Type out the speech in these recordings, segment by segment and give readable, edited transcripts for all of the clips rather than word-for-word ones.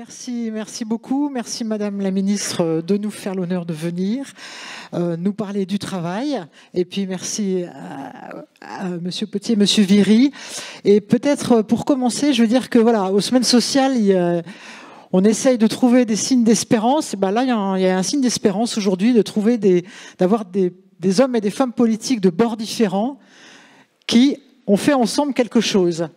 Merci beaucoup. Merci Madame la Ministre de nous faire l'honneur de venir nous parler du travail. Et puis merci à Monsieur Potier, Monsieur Viry. Et peut-être pour commencer, je veux dire que voilà, aux semaines sociales, on essaye de trouver des signes d'espérance. Ben là, il y a un signe d'espérance aujourd'hui de trouver d'avoir des hommes et des femmes politiques de bords différents qui ont fait ensemble quelque chose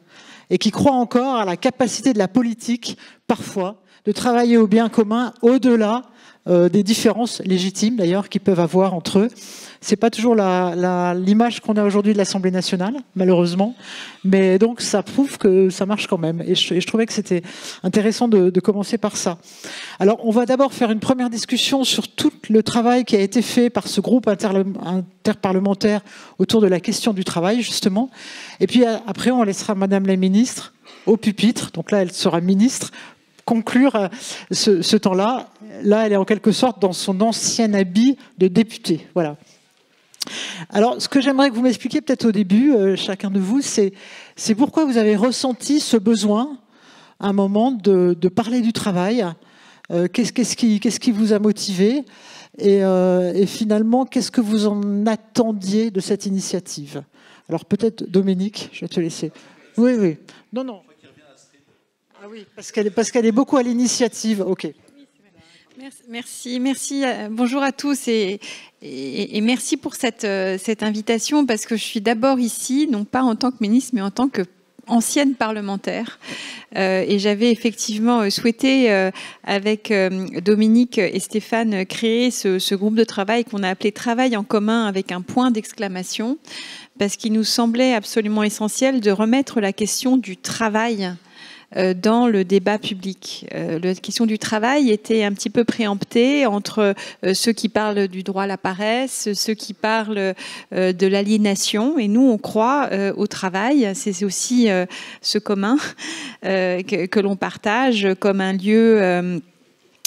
et qui croient encore à la capacité de la politique, parfois, de travailler au bien commun au-delà des différences légitimes, d'ailleurs, qu'ils peuvent avoir entre eux. C'est pas toujours l'image qu'on a aujourd'hui de l'Assemblée nationale, malheureusement, mais donc ça prouve que ça marche quand même. Et je trouvais que c'était intéressant de commencer par ça. Alors, on va d'abord faire une première discussion sur tout le travail qui a été fait par ce groupe interparlementaire autour de la question du travail, justement. Et puis après, on laissera Madame la Ministre au pupitre, donc là, elle sera ministre, conclure ce temps-là. Là, elle est en quelque sorte dans son ancien habit de députée. Voilà. Alors, ce que j'aimerais que vous m'expliquiez peut-être au début, chacun de vous, c'est pourquoi vous avez ressenti ce besoin, à un moment, de parler du travail. Qu'est-ce qui vous a motivé et finalement, qu'est-ce que vous en attendiez de cette initiative? Alors peut-être, Dominique, je vais te laisser. Oui. Non. Ah oui, parce qu'elle est beaucoup à l'initiative. Ok. Merci. Bonjour à tous et merci pour cette invitation parce que je suis d'abord ici, non pas en tant que ministre, mais en tant qu'ancienne parlementaire. Et j'avais effectivement souhaité, avec Dominique et Stéphane, créer ce groupe de travail qu'on a appelé « Travail en commun » avec un point d'exclamation, parce qu'il nous semblait absolument essentiel de remettre la question du travail dans le débat public. La question du travail était un petit peu préemptée entre ceux qui parlent du droit à la paresse, ceux qui parlent de l'aliénation, et nous on croit au travail, c'est aussi ce commun que l'on partage comme un lieu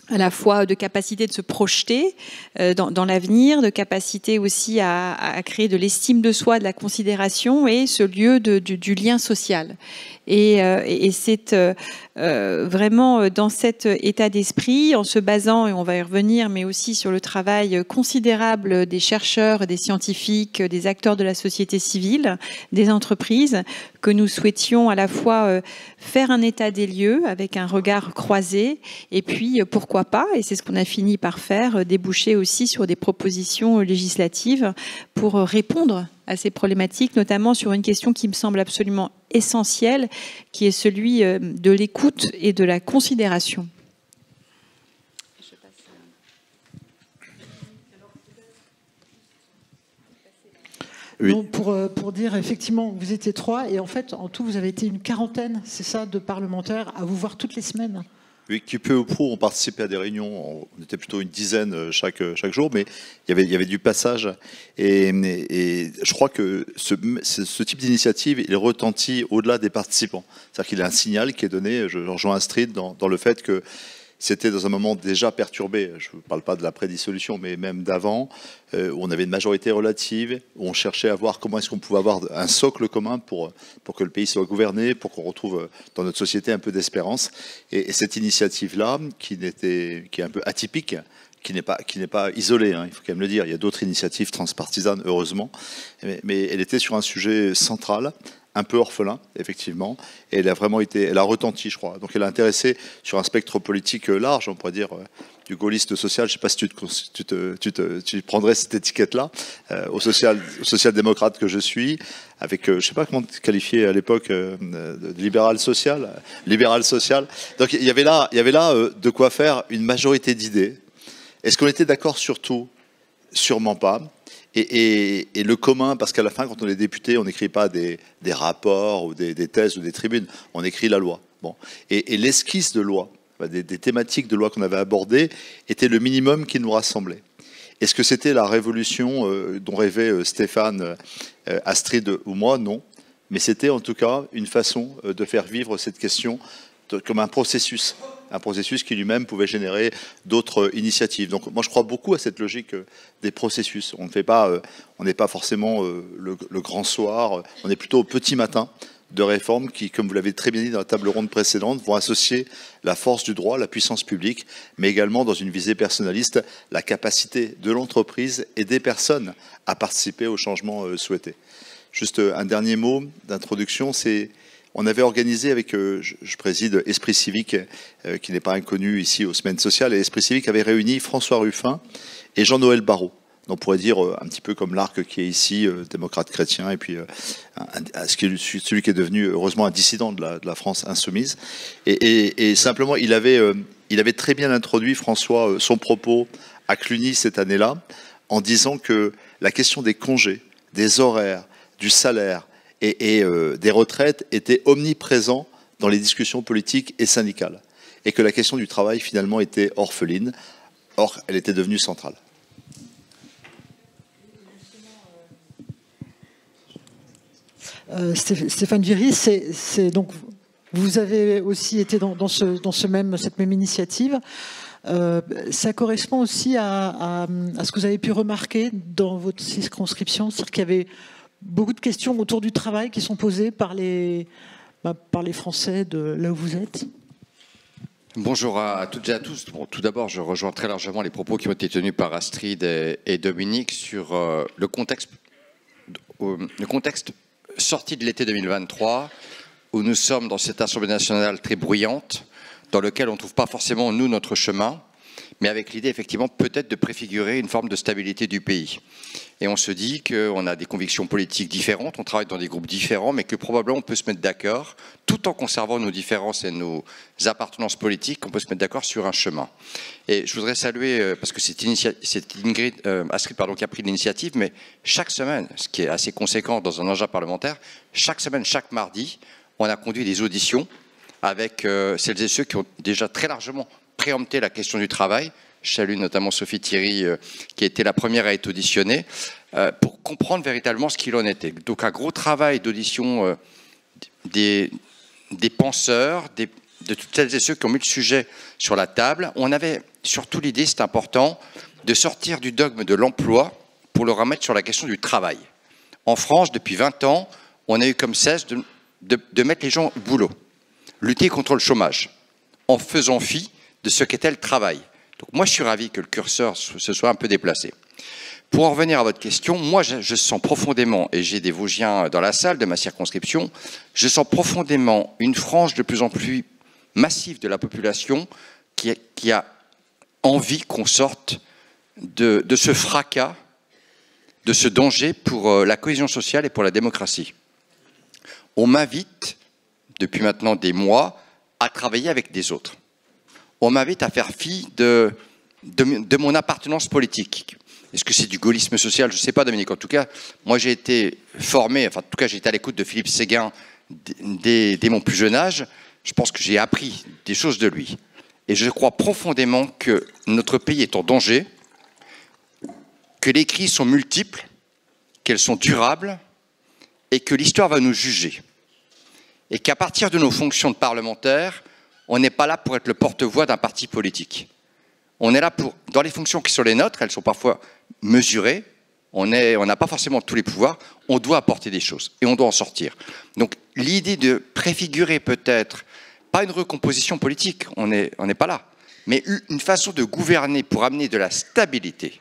à la fois de capacité de se projeter dans l'avenir, de capacité aussi à créer de l'estime de soi, de la considération et ce lieu du lien social. Et c'est vraiment dans cet état d'esprit, en se basant, et on va y revenir, mais aussi sur le travail considérable des chercheurs, des scientifiques, des acteurs de la société civile, des entreprises, que nous souhaitions à la fois faire un état des lieux avec un regard croisé, et puis pourquoi pas, et c'est ce qu'on a fini par faire, déboucher aussi sur des propositions législatives pour répondre à ces problématiques, notamment sur une question qui me semble absolument essentielle, qui est celui de l'écoute et de la considération. Oui. Donc pour dire, effectivement, vous étiez 3 et en fait, en tout, vous avez été une quarantaine, c'est ça, de parlementaires à vous voir toutes les semaines. Oui, qui peu ou prou ont participé à des réunions. On était plutôt une dizaine chaque jour, mais il y avait du passage. Et je crois que ce type d'initiative, il retentit au-delà des participants. C'est-à-dire qu'il y a un signal qui est donné, je rejoins Astrid, dans le fait que c'était dans un moment déjà perturbé, je ne parle pas de la prédissolution, mais même d'avant, où on avait une majorité relative, où on cherchait à voir comment est-ce qu'on pouvait avoir un socle commun pour que le pays soit gouverné, pour qu'on retrouve dans notre société un peu d'espérance. Et cette initiative-là, qui est un peu atypique, qui n'est pas isolée, hein, il faut quand même le dire, il y a d'autres initiatives transpartisanes, heureusement, mais elle était sur un sujet central, un peu orphelin, effectivement, et elle a retenti, je crois. Donc elle a intéressé sur un spectre politique large, on pourrait dire, du gaulliste social, je ne sais pas si tu prendrais cette étiquette-là, au social-démocrate que je suis, avec, je ne sais pas comment te qualifier à l'époque, de libéral social. Donc il y avait là de quoi faire une majorité d'idées. Est-ce qu'on était d'accord sur tout? Sûrement pas. Et le commun, parce qu'à la fin, quand on est député, on n'écrit pas des rapports ou des thèses ou des tribunes, on écrit la loi. Bon. Et l'esquisse de loi, des thématiques de loi qu'on avait abordées, était le minimum qui nous rassemblait. Est-ce que c'était la révolution dont rêvait Stéphane, Astrid ou moi? Non. Mais c'était en tout cas une façon de faire vivre cette question comme un processus qui lui-même pouvait générer d'autres initiatives. Donc moi je crois beaucoup à cette logique des processus. On n'est pas forcément le grand soir, on est plutôt au petit matin de réformes qui, comme vous l'avez très bien dit dans la table ronde précédente, vont associer la force du droit, la puissance publique, mais également, dans une visée personnaliste, la capacité de l'entreprise et des personnes à participer au changement souhaité. Juste un dernier mot d'introduction, c'est... On avait organisé avec, je préside Esprit Civique, qui n'est pas inconnu ici aux Semaines Sociales, et Esprit Civique avait réuni François Ruffin et Jean-Noël Barrot. On pourrait dire un petit peu comme l'Arc qui est ici, démocrate chrétien, et puis celui qui est devenu heureusement un dissident de la France insoumise. Et simplement, il avait très bien introduit, François, son propos à Cluny cette année-là, en disant que la question des congés, des horaires, du salaire, et des retraites étaient omniprésents dans les discussions politiques et syndicales. Et que la question du travail, finalement, était orpheline. Or, elle était devenue centrale. Stéphane Viry, donc, vous avez aussi été dans cette même initiative. Ça correspond aussi à ce que vous avez pu remarquer dans votre circonscription, c'est-à-dire qu'il y avait beaucoup de questions autour du travail qui sont posées par les Français de là où vous êtes. Bonjour à toutes et à tous. Bon, tout d'abord, je rejoins très largement les propos qui ont été tenus par Astrid et Dominique sur le contexte sorti de l'été 2023, où nous sommes dans cette Assemblée nationale très bruyante, dans lequel on ne trouve pas forcément, nous, notre chemin, mais avec l'idée, effectivement, peut-être de préfigurer une forme de stabilité du pays. Et on se dit qu'on a des convictions politiques différentes, on travaille dans des groupes différents, mais que probablement on peut se mettre d'accord, tout en conservant nos différences et nos appartenances politiques, on peut se mettre d'accord sur un chemin. Et je voudrais saluer, parce que c'est Astrid qui a pris l'initiative, mais chaque semaine, ce qui est assez conséquent dans un agenda parlementaire, chaque semaine, chaque mardi, on a conduit des auditions avec celles et ceux qui ont déjà très largement préempté la question du travail. Je salue notamment Sophie Thierry, qui a été la première à être auditionnée, pour comprendre véritablement ce qu'il en était. Donc un gros travail d'audition des penseurs, de toutes celles et ceux qui ont mis le sujet sur la table. On avait surtout l'idée, c'est important, de sortir du dogme de l'emploi pour le remettre sur la question du travail. En France, depuis 20 ans, on a eu comme cesse de mettre les gens au boulot, lutter contre le chômage, en faisant fi de ce qu'était le travail. Donc moi, je suis ravi que le curseur se soit un peu déplacé. Pour en revenir à votre question, moi, je sens profondément, et j'ai des Vosgiens dans la salle de ma circonscription, je sens profondément une frange de plus en plus massive de la population qui a envie qu'on sorte de ce fracas, de ce danger pour la cohésion sociale et pour la démocratie. On m'invite, depuis maintenant des mois, à travailler avec des autres. On m'invite à faire fi de mon appartenance politique. Est-ce que c'est du gaullisme social? Je ne sais pas, Dominique. En tout cas, moi j'ai été formé, enfin en tout cas j'ai été à l'écoute de Philippe Séguin dès mon plus jeune âge. Je pense que j'ai appris des choses de lui. Et je crois profondément que notre pays est en danger, que les crises sont multiples, qu'elles sont durables, et que l'histoire va nous juger. Et qu'à partir de nos fonctions de parlementaires, on n'est pas là pour être le porte-voix d'un parti politique. On est là pour, dans les fonctions qui sont les nôtres, elles sont parfois mesurées, on n'a pas forcément tous les pouvoirs, on doit apporter des choses et on doit en sortir. Donc l'idée de préfigurer peut-être, pas une recomposition politique, on n'est pas là, mais une façon de gouverner pour amener de la stabilité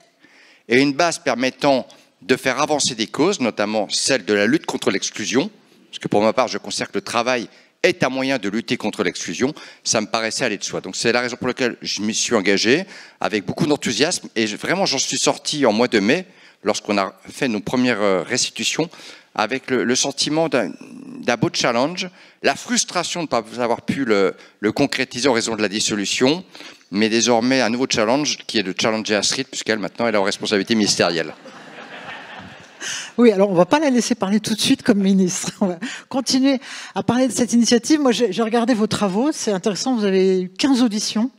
et une base permettant de faire avancer des causes, notamment celle de la lutte contre l'exclusion, parce que pour ma part, je considère que le travail est un moyen de lutter contre l'exclusion, ça me paraissait aller de soi. Donc c'est la raison pour laquelle je m'y suis engagé avec beaucoup d'enthousiasme et vraiment j'en suis sorti en mois de mai lorsqu'on a fait nos premières restitutions avec le sentiment d'un beau challenge, la frustration de ne pas avoir pu le concrétiser en raison de la dissolution, mais désormais un nouveau challenge qui est de challenger Astrid puisqu'elle maintenant elle est en responsabilité ministérielle. Oui, alors on ne va pas la laisser parler tout de suite comme ministre. On va continuer à parler de cette initiative. Moi, j'ai regardé vos travaux, c'est intéressant, vous avez eu 15 auditions.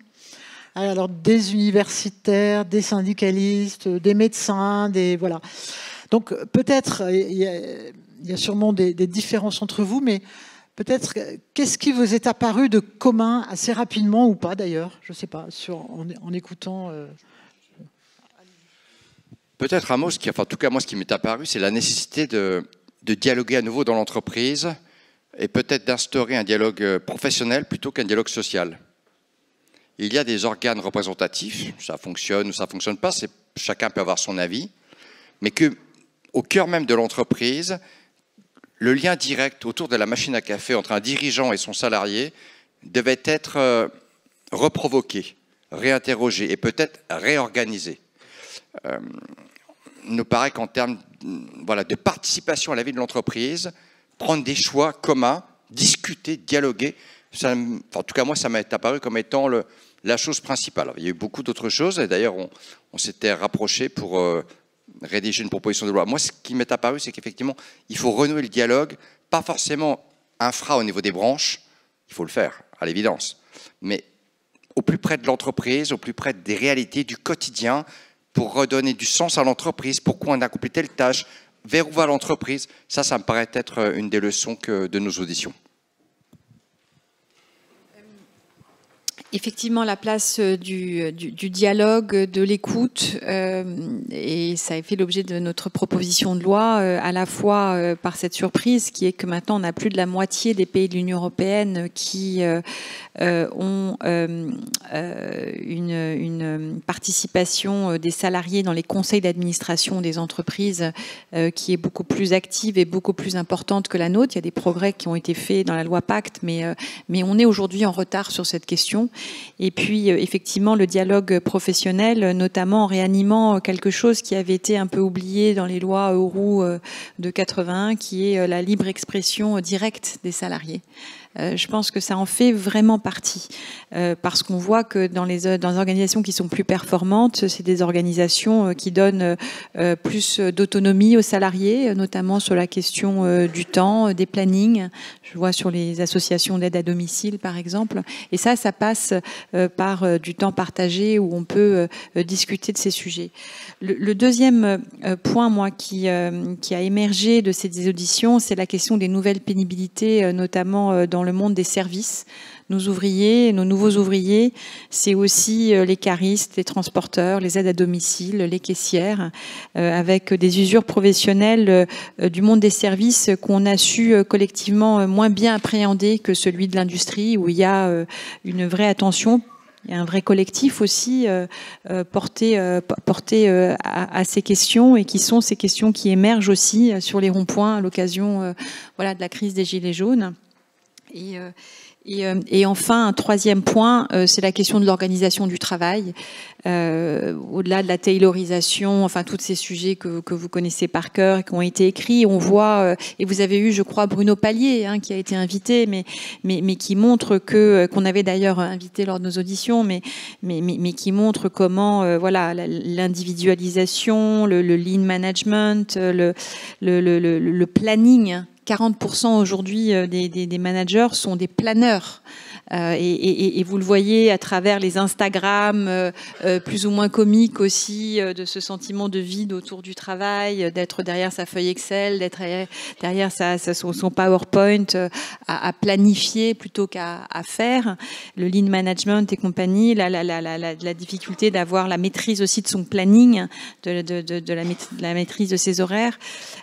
Alors, des universitaires, des syndicalistes, des médecins, voilà. Donc, peut-être, il y a sûrement des différences entre vous, mais peut-être, qu'est-ce qui vous est apparu de commun assez rapidement, ou pas d'ailleurs, je ne sais pas, en écoutant... Peut-être un mot, en tout cas moi ce qui m'est apparu, c'est la nécessité de dialoguer à nouveau dans l'entreprise est peut-être d'instaurer un dialogue professionnel plutôt qu'un dialogue social. Il y a des organes représentatifs, ça fonctionne ou ça ne fonctionne pas, chacun peut avoir son avis, mais qu'au cœur même de l'entreprise, le lien direct autour de la machine à café entre un dirigeant et son salarié devait être reprovoqué, réinterrogé et peut-être réorganisé. Il nous paraît qu'en termes de participation à la vie de l'entreprise, prendre des choix communs, discuter, dialoguer, en tout cas moi ça m'est apparu comme étant la chose principale. Il y a eu beaucoup d'autres choses et d'ailleurs on s'était rapproché pour rédiger une proposition de loi. Moi ce qui m'est apparu c'est qu'effectivement il faut renouer le dialogue, pas forcément infra au niveau des branches, il faut le faire à l'évidence, mais au plus près de l'entreprise, au plus près des réalités, du quotidien, pour redonner du sens à l'entreprise, pourquoi on a accompli telle tâche, vers où va l'entreprise. Ça me paraît être une des leçons de nos auditions. Effectivement, la place du dialogue, de l'écoute, et ça a fait l'objet de notre proposition de loi, à la fois par cette surprise qui est que maintenant on a plus de la moitié des pays de l'Union européenne qui ont une participation des salariés dans les conseils d'administration des entreprises qui est beaucoup plus active et beaucoup plus importante que la nôtre. Il y a des progrès qui ont été faits dans la loi Pacte, mais on est aujourd'hui en retard sur cette question. Et puis, effectivement, le dialogue professionnel, notamment en réanimant quelque chose qui avait été un peu oublié dans les lois Auroux de 81, qui est la libre expression directe des salariés. Je pense que ça en fait vraiment partie, parce qu'on voit que dans les organisations qui sont plus performantes, c'est des organisations qui donnent plus d'autonomie aux salariés, notamment sur la question du temps, des plannings. Je vois sur les associations d'aide à domicile, par exemple. Et ça passe par du temps partagé où on peut discuter de ces sujets. Le deuxième point, moi, qui a émergé de ces auditions, c'est la question des nouvelles pénibilités, notamment dans le monde des services. Nos ouvriers, nos nouveaux ouvriers, c'est aussi les caristes, les transporteurs, les aides à domicile, les caissières, avec des usures professionnelles du monde des services qu'on a su collectivement moins bien appréhender que celui de l'industrie, où il y a une vraie attention. Il y a un vrai collectif aussi porté à ces questions, et qui sont ces questions qui émergent aussi sur les ronds-points à l'occasion de la crise des Gilets jaunes. Et enfin, un troisième point, c'est la question de l'organisation du travail. Au-delà de la taylorisation, enfin tous ces sujets que vous connaissez par cœur, qui ont été écrits, on voit, et vous avez eu, je crois, Bruno Palier, qui a été invité, mais qui montre qu'on avait d'ailleurs invité lors de nos auditions, mais qui montre comment, l'individualisation, le lean management, le planning. 40% aujourd'hui des managers sont des planeurs. Et vous le voyez à travers les Instagram plus ou moins comiques aussi, de ce sentiment de vide autour du travail, d'être derrière sa feuille Excel, d'être derrière son PowerPoint à planifier plutôt qu'à faire. Le lean management et compagnie, la difficulté d'avoir la maîtrise aussi de son planning, de la maîtrise de ses horaires,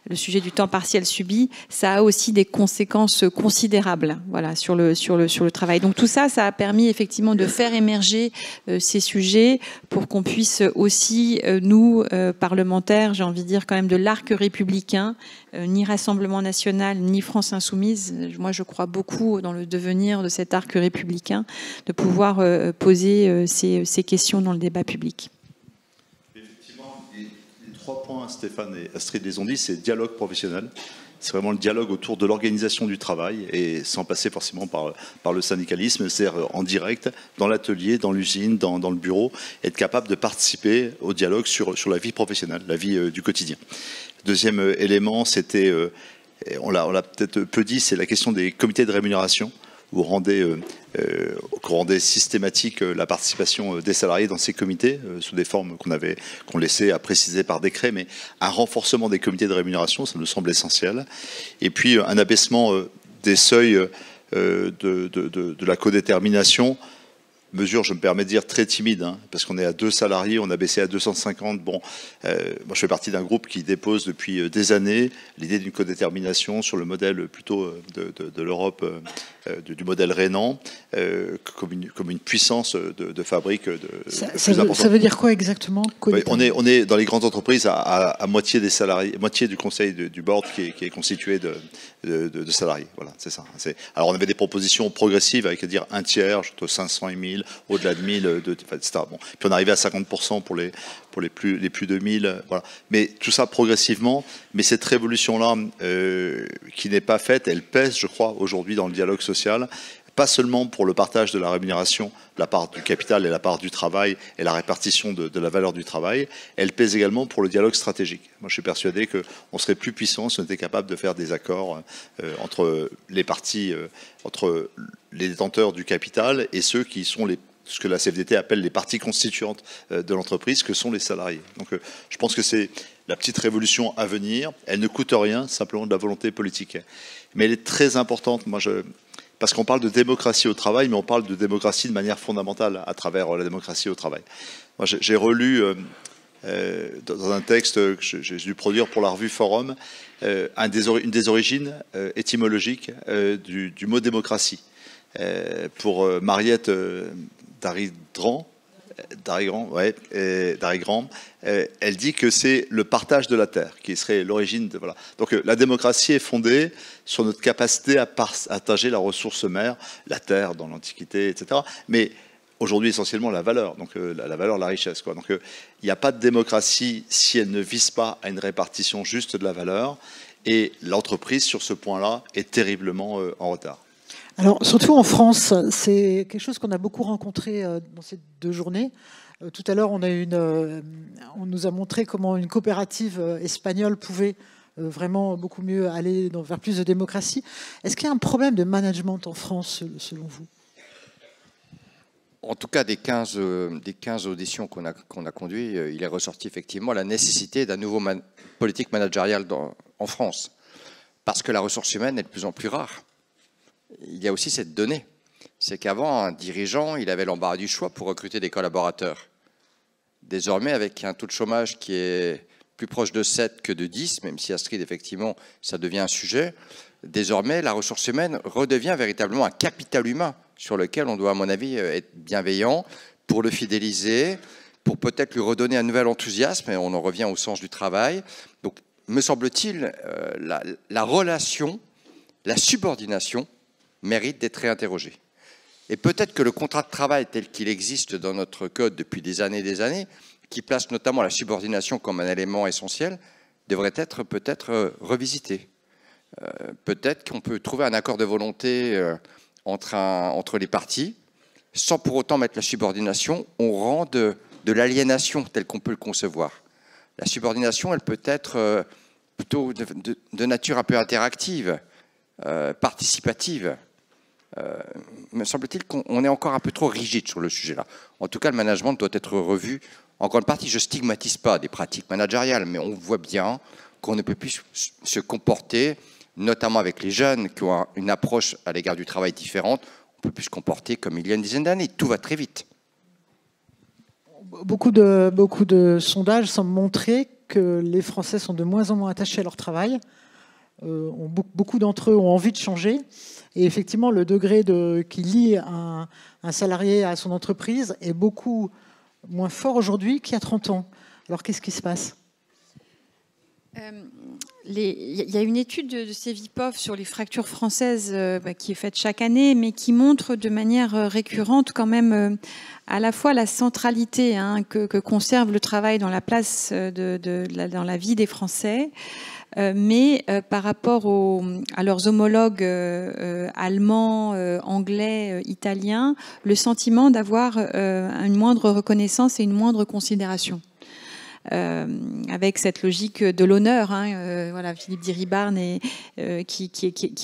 le sujet du temps partiel subi, ça a aussi des conséquences considérables, sur le travail. Donc tout ça, ça a permis effectivement de faire émerger ces sujets pour qu'on puisse aussi, nous, parlementaires, j'ai envie de dire quand même de l'arc républicain, ni Rassemblement national, ni France insoumise, moi je crois beaucoup dans le devenir de cet arc républicain, de pouvoir poser ces questions dans le débat public. Effectivement, les 3 points, Stéphane et Astrid les ont dit, c'est dialogue professionnel. C'est vraiment le dialogue autour de l'organisation du travail, et sans passer forcément par le syndicalisme, c'est-à-dire en direct, dans l'atelier, dans l'usine, dans le bureau, être capable de participer au dialogue sur la vie professionnelle, la vie du quotidien. Deuxième élément, c'était, on l'a peut-être peu dit, c'est la question des comités de rémunération, où qu'on rendait systématique la participation des salariés dans ces comités, sous des formes qu'on laissait à préciser par décret, mais un renforcement des comités de rémunération, ça nous semble essentiel. Et puis un abaissement des seuils de la codétermination, mesure, je me permets de dire, très timide, hein, parce qu'on est à 2 salariés, on a baissé à 250. Bon, moi je fais partie d'un groupe qui dépose depuis des années l'idée d'une codétermination sur le modèle plutôt de l'Europe, du modèle rhénan, comme une puissance de fabrique ça veut dire quoi exactement? On est dans les grandes entreprises à moitié des salariés, moitié du conseil du board qui est constitué de salariés. Voilà, c'est ça. Alors on avait des propositions progressives avec dire un tiers, entre 500 et 1000, au-delà de 1000, etc. Bon. Puis on arrivait à 50% pour les plus de 1000. Voilà. Mais tout ça progressivement. Mais cette révolution-là, qui n'est pas faite, elle pèse, je crois, aujourd'hui dans le dialogue social. Pas seulement pour le partage de la rémunération, la part du capital et la part du travail et la répartition de la valeur du travail, elle pèse également pour le dialogue stratégique. Moi, je suis persuadé qu'on serait plus puissant si on était capable de faire des accords entre les parties, entre les détenteurs du capital et ceux qui sont ce que la CFDT appelle les parties constituantes de l'entreprise, que sont les salariés. Donc, je pense que c'est la petite révolution à venir. Elle ne coûte rien, simplement de la volonté politique. Mais elle est très importante. Parce qu'on parle de démocratie au travail, mais on parle de démocratie de manière fondamentale à travers la démocratie au travail. Moi, j'ai relu dans un texte que j'ai dû produire pour la revue Forum une des origines étymologiques du mot démocratie. Pour Mariette Darigrand, elle dit que c'est le partage de la terre qui serait l'origine de... Voilà. Donc la démocratie est fondée sur notre capacité à partager la ressource mère, la terre dans l'Antiquité, etc. Mais aujourd'hui essentiellement la valeur, donc la valeur, la richesse, quoi. Donc il n'y a pas de démocratie si elle ne vise pas à une répartition juste de la valeur, et l'entreprise sur ce point-là est terriblement en retard. Alors, surtout en France, c'est quelque chose qu'on a beaucoup rencontré dans ces 2 journées. Tout à l'heure, on nous a montré comment une coopérative espagnole pouvait vraiment beaucoup mieux aller vers plus de démocratie. Est-ce qu'il y a un problème de management en France, selon vous? En tout cas, des 15 auditions qu'on a conduites, il est ressorti effectivement la nécessité d'un nouveau politique managériale en France. Parce que la ressource humaine est de plus en plus rare. Il y a aussi cette donnée, c'est qu'avant, un dirigeant, il avait l'embarras du choix pour recruter des collaborateurs. Désormais, avec un taux de chômage qui est plus proche de 7 que de 10, même si Astrid, effectivement, ça devient un sujet, désormais, la ressource humaine redevient véritablement un capital humain sur lequel on doit, à mon avis, être bienveillant pour le fidéliser, pour peut-être lui redonner un nouvel enthousiasme, et on en revient au sens du travail. Donc, me semble-t-il, la relation, la subordination, mérite d'être réinterrogé. Et peut-être que le contrat de travail tel qu'il existe dans notre code depuis des années, qui place notamment la subordination comme un élément essentiel, devrait être peut-être revisité. Peut-être qu'on peut trouver un accord de volonté entre les parties, sans pour autant mettre la subordination au rang de l'aliénation tel qu'on peut le concevoir. La subordination, elle peut être plutôt de nature un peu interactive, participative. Me semble-t-il qu'on est encore un peu trop rigide sur le sujet-là. En tout cas, le management doit être revu. En grande partie, je ne stigmatise pas des pratiques managériales, mais on voit bien qu'on ne peut plus se comporter, notamment avec les jeunes qui ont une approche à l'égard du travail différente, on ne peut plus se comporter comme il y a une dizaine d'années. Tout va très vite. Beaucoup de sondages semblent montrer que les Français sont de moins en moins attachés à leur travail. Beaucoup d'entre eux ont envie de changer. Et effectivement, le degré qui lie un salarié à son entreprise est beaucoup moins fort aujourd'hui qu'il y a 30 ans. Alors, qu'est-ce qui se passe ? Il y a une étude de Cevipof sur les fractures françaises qui est faite chaque année, mais qui montre de manière récurrente quand même à la fois la centralité que conserve le travail dans la place dans la vie des Français, mais par rapport à leurs homologues allemands, anglais, italiens, le sentiment d'avoir une moindre reconnaissance et une moindre considération. Avec cette logique de l'honneur, voilà, Philippe Diribarne qui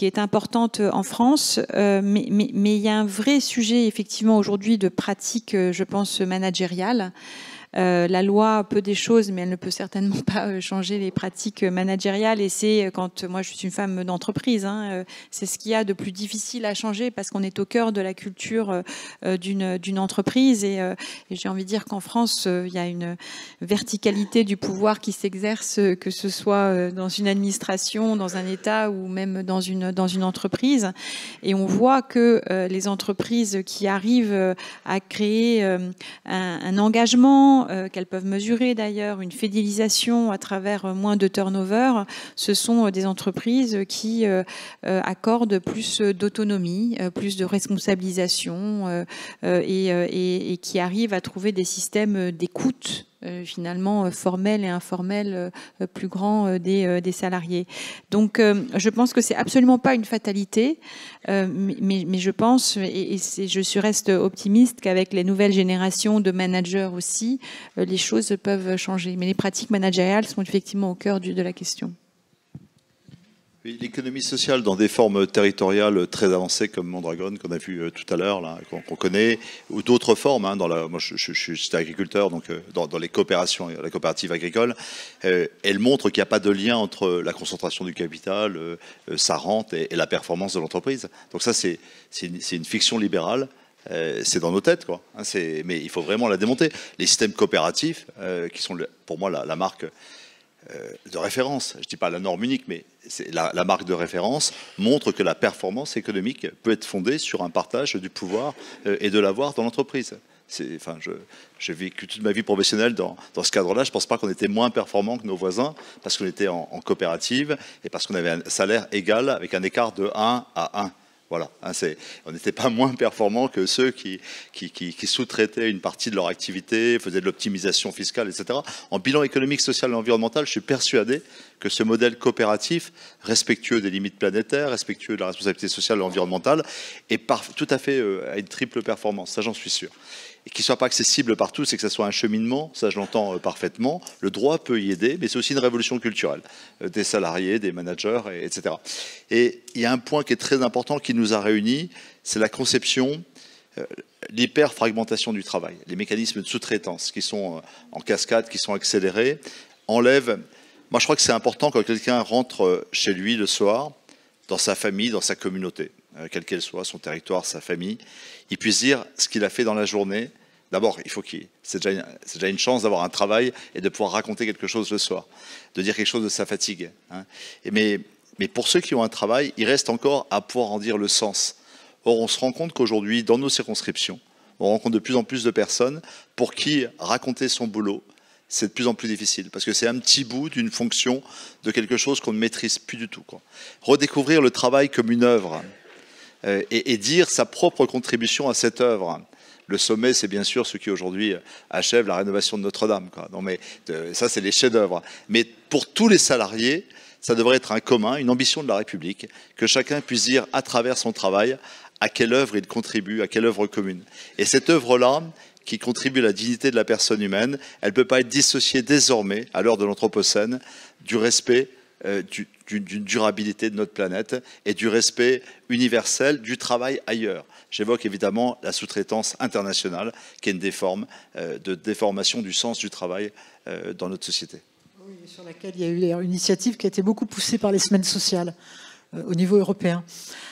est importante en France, mais il y a un vrai sujet effectivement aujourd'hui de pratique, je pense, managériale, La loi peut des choses, mais elle ne peut certainement pas changer les pratiques managériales. Et c'est quand moi je suis une femme d'entreprise, hein, c'est ce qu'il y a de plus difficile à changer parce qu'on est au cœur de la culture d'une entreprise. Et j'ai envie de dire qu'en France, il y a une verticalité du pouvoir qui s'exerce, que ce soit dans une administration, dans un État ou même dans une entreprise. Et on voit que les entreprises qui arrivent à créer un engagement, qu'elles peuvent mesurer d'ailleurs, une fidélisation à travers moins de turnover, ce sont des entreprises qui accordent plus d'autonomie, plus de responsabilisation et qui arrivent à trouver des systèmes d'écoute finalement formel et informel plus grand des salariés. Donc je pense que c'est absolument pas une fatalité, mais je pense, je reste optimiste qu'avec les nouvelles générations de managers aussi, les choses peuvent changer. Mais les pratiques managériales sont effectivement au cœur de la question. L'économie sociale dans des formes territoriales très avancées comme Mondragone, qu'on a vu tout à l'heure, qu'on connaît, ou d'autres formes. Hein, moi, je suis agriculteur, donc dans les coopérations, la coopérative agricole, elle montre qu'il n'y a pas de lien entre la concentration du capital, sa rente et la performance de l'entreprise. Donc ça, c'est une fiction libérale. C'est dans nos têtes, quoi. Hein, mais il faut vraiment la démonter. Les systèmes coopératifs, qui sont pour moi la marque de référence, je ne dis pas la norme unique, mais la marque de référence montre que la performance économique peut être fondée sur un partage du pouvoir et de l'avoir dans l'entreprise. J'ai vécu toute ma vie professionnelle dans ce cadre-là. Je ne pense pas qu'on était moins performant que nos voisins parce qu'on était en coopérative et parce qu'on avait un salaire égal avec un écart de 1 à 1. Voilà, hein, on n'était pas moins performants que ceux qui sous-traitaient une partie de leur activité, faisaient de l'optimisation fiscale, etc. En bilan économique, social et environnemental, je suis persuadé que ce modèle coopératif, respectueux des limites planétaires, respectueux de la responsabilité sociale et environnementale, est tout à fait à une triple performance, ça j'en suis sûr. Et qu'il ne soit pas accessible par tous, et que ce soit un cheminement, ça je l'entends parfaitement. Le droit peut y aider, mais c'est aussi une révolution culturelle des salariés, des managers, etc. Et il y a un point qui est très important qui nous a réunis, c'est la conception, l'hyper-fragmentation du travail. Les mécanismes de sous-traitance qui sont en cascade, qui sont accélérés, enlèvent... Moi je crois que c'est important quand quelqu'un rentre chez lui le soir, dans sa famille, dans sa communauté, quelle qu'elle soit, son territoire, sa famille, il puisse dire ce qu'il a fait dans la journée. D'abord, c'est déjà une chance d'avoir un travail et de pouvoir raconter quelque chose le soir, de dire quelque chose de sa fatigue. Hein. Mais pour ceux qui ont un travail, il reste encore à pouvoir en dire le sens. Or, on se rend compte qu'aujourd'hui, dans nos circonscriptions, on rencontre de plus en plus de personnes pour qui raconter son boulot, c'est de plus en plus difficile, parce que c'est un petit bout d'une fonction, de quelque chose qu'on ne maîtrise plus du tout, quoi. Redécouvrir le travail comme une œuvre et dire sa propre contribution à cette œuvre. Le sommet, c'est bien sûr ceux qui aujourd'hui achèvent la rénovation de Notre-Dame, quoi. Non, mais ça, c'est les chefs-d'œuvre. Mais pour tous les salariés, ça devrait être un commun, une ambition de la République, que chacun puisse dire à travers son travail à quelle œuvre il contribue, à quelle œuvre commune. Et cette œuvre-là, qui contribue à la dignité de la personne humaine, elle ne peut pas être dissociée désormais, à l'heure de l'Anthropocène, du respect d'une durabilité de notre planète et du respect universel du travail ailleurs. J'évoque évidemment la sous-traitance internationale, qui est une des formes de déformation du sens du travail dans notre société. Oui, sur laquelle il y a eu une initiative qui a été beaucoup poussée par les semaines sociales au niveau européen.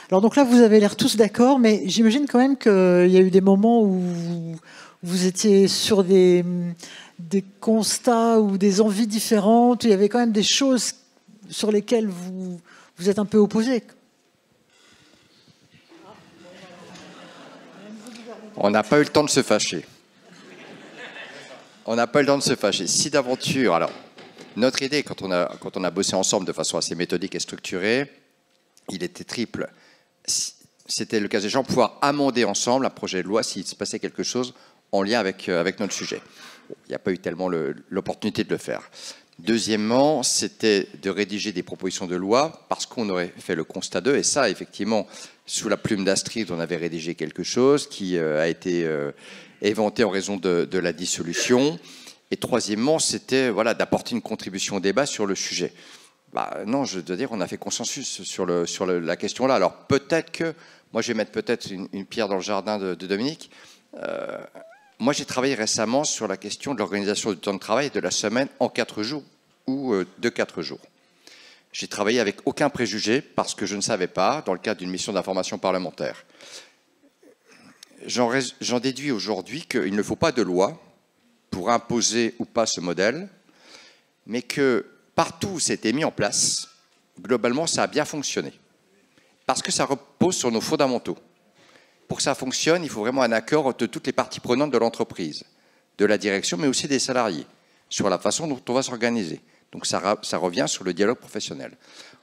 Alors donc là, vous avez l'air tous d'accord, mais j'imagine quand même qu'il y a eu des moments où vous étiez sur des constats ou des envies différentes, il y avait quand même des choses sur lesquelles vous êtes un peu opposés. On n'a pas eu le temps de se fâcher. On n'a pas eu le temps de se fâcher. Si d'aventure, alors, notre idée, quand on a bossé ensemble de façon assez méthodique et structurée, il était triple. C'était le cas échéant pouvoir amender ensemble un projet de loi s'il se passait quelque chose en lien avec notre sujet. Bon, il n'y a pas eu tellement l'opportunité de le faire. Deuxièmement, c'était de rédiger des propositions de loi parce qu'on aurait fait le constat d'eux. Et ça, effectivement, sous la plume d'Astrid, on avait rédigé quelque chose qui a été éventé en raison de la dissolution. Et troisièmement, c'était d'apporter une contribution au débat sur le sujet. Non, je dois dire, on a fait consensus sur la question-là. Alors peut-être que, moi je vais mettre peut-être une pierre dans le jardin de Dominique, Moi, j'ai travaillé récemment sur la question de l'organisation du temps de travail et de la semaine en 4 jours ou de 4 jours. J'ai travaillé avec aucun préjugé parce que je ne savais pas, dans le cadre d'une mission d'information parlementaire. J'en déduis aujourd'hui qu'il ne faut pas de loi pour imposer ou pas ce modèle, mais que partout où c'était mis en place, globalement, ça a bien fonctionné. Parce que ça repose sur nos fondamentaux. Pour que ça fonctionne, il faut vraiment un accord de toutes les parties prenantes de l'entreprise, de la direction, mais aussi des salariés, sur la façon dont on va s'organiser. Donc ça revient sur le dialogue professionnel.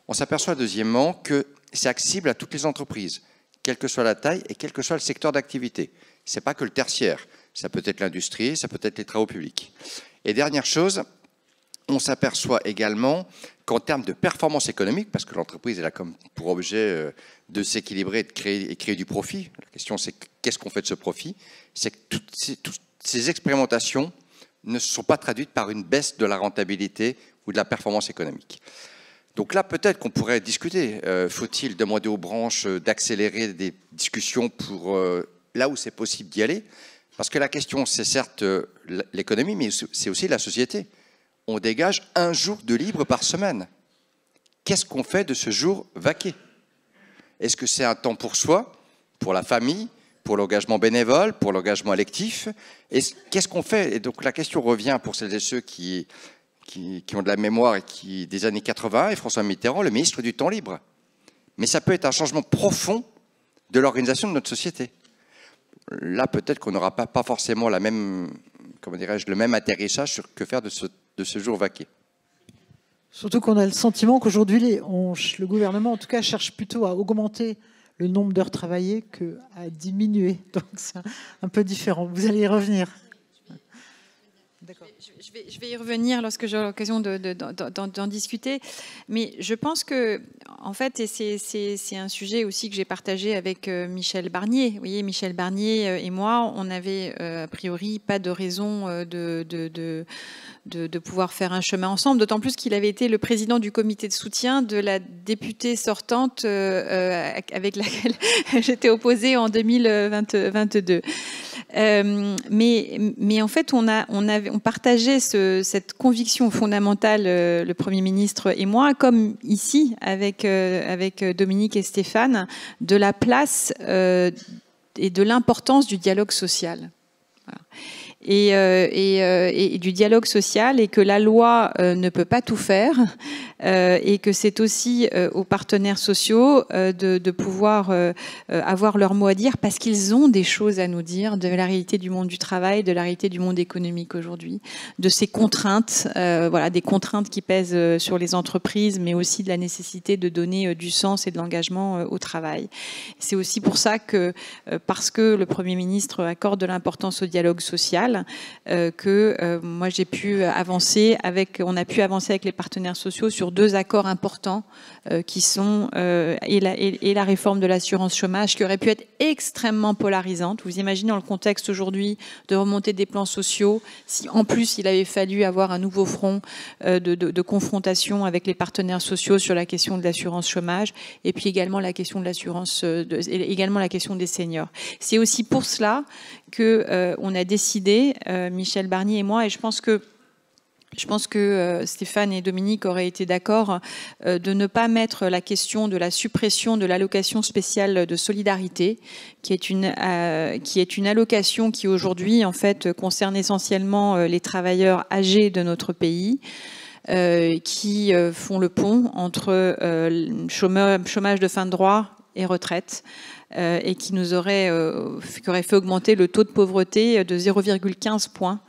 On s'aperçoit deuxièmement que c'est accessible à toutes les entreprises, quelle que soit la taille et quel que soit le secteur d'activité. Ce n'est pas que le tertiaire, ça peut être l'industrie, ça peut être les travaux publics. Et dernière chose, on s'aperçoit également qu'en termes de performance économique, parce que l'entreprise elle a comme pour objet de s'équilibrer et de créer du profit, la question c'est qu'est-ce qu'on fait de ce profit, c'est que toutes ces expérimentations ne sont pas traduites par une baisse de la rentabilité ou de la performance économique. Donc là, peut-être qu'on pourrait discuter. Faut-il demander aux branches d'accélérer des discussions pour là où c'est possible d'y aller? Parce que la question, c'est certes l'économie, mais c'est aussi la société. On dégage 1 jour de libre par semaine. Qu'est-ce qu'on fait de ce jour vaqué? Est-ce que c'est un temps pour soi, pour la famille, pour l'engagement bénévole, pour l'engagement électif? Qu'est-ce qu'on fait? Et donc la question revient pour celles et ceux qui ont de la mémoire et des années 80, et François Mitterrand, le ministre du temps libre. Mais ça peut être un changement profond de l'organisation de notre société. Là, peut-être qu'on n'aura pas forcément la même, comment dirais-je, le même atterrissage sur que faire de ce jour vaqué. Surtout qu'on a le sentiment qu'aujourd'hui, le gouvernement, en tout cas, cherche plutôt à augmenter le nombre d'heures travaillées qu'à diminuer. Donc, c'est un peu différent. Vous allez y revenir. D'accord. Je vais y revenir lorsque j'aurai l'occasion d'en discuter. Mais je pense que, en fait, et c'est un sujet aussi que j'ai partagé avec Michel Barnier. Vous voyez, Michel Barnier et moi, on n'avait a priori pas de raison de pouvoir faire un chemin ensemble, d'autant plus qu'il avait été le président du comité de soutien de la députée sortante avec laquelle j'étais opposée en 2022. Mais en fait, on partageait cette conviction fondamentale, le Premier ministre et moi, comme ici avec Dominique et Stéphane, de la place et de l'importance du dialogue social. Voilà. Et du dialogue social, et que la loi ne peut pas tout faire, et que c'est aussi aux partenaires sociaux de pouvoir avoir leur mot à dire, parce qu'ils ont des choses à nous dire de la réalité du monde du travail, de la réalité du monde économique aujourd'hui, de ces contraintes, voilà, des contraintes qui pèsent sur les entreprises, mais aussi de la nécessité de donner du sens et de l'engagement au travail. C'est aussi pour ça que, parce que le Premier ministre accorde de l'importance au dialogue social, moi j'ai pu avancer on a pu avancer avec les partenaires sociaux sur 2 accords importants qui sont et la réforme de l'assurance chômage, qui aurait pu être extrêmement polarisante. Vous imaginez dans le contexte aujourd'hui de remonter des plans sociaux, si en plus il avait fallu avoir un nouveau front de confrontation avec les partenaires sociaux sur la question de l'assurance chômage, et puis également la question de l'assurance, également la question des seniors. C'est aussi pour cela que on a décidé, Michel Barnier et moi, et je pense que Stéphane et Dominique auraient été d'accord, de ne pas mettre la question de la suppression de l'allocation spéciale de solidarité, qui est une allocation qui aujourd'hui en fait concerne essentiellement les travailleurs âgés de notre pays, qui font le pont entre chômage de fin de droit et retraite, et qui aurait fait augmenter le taux de pauvreté de 0,15 points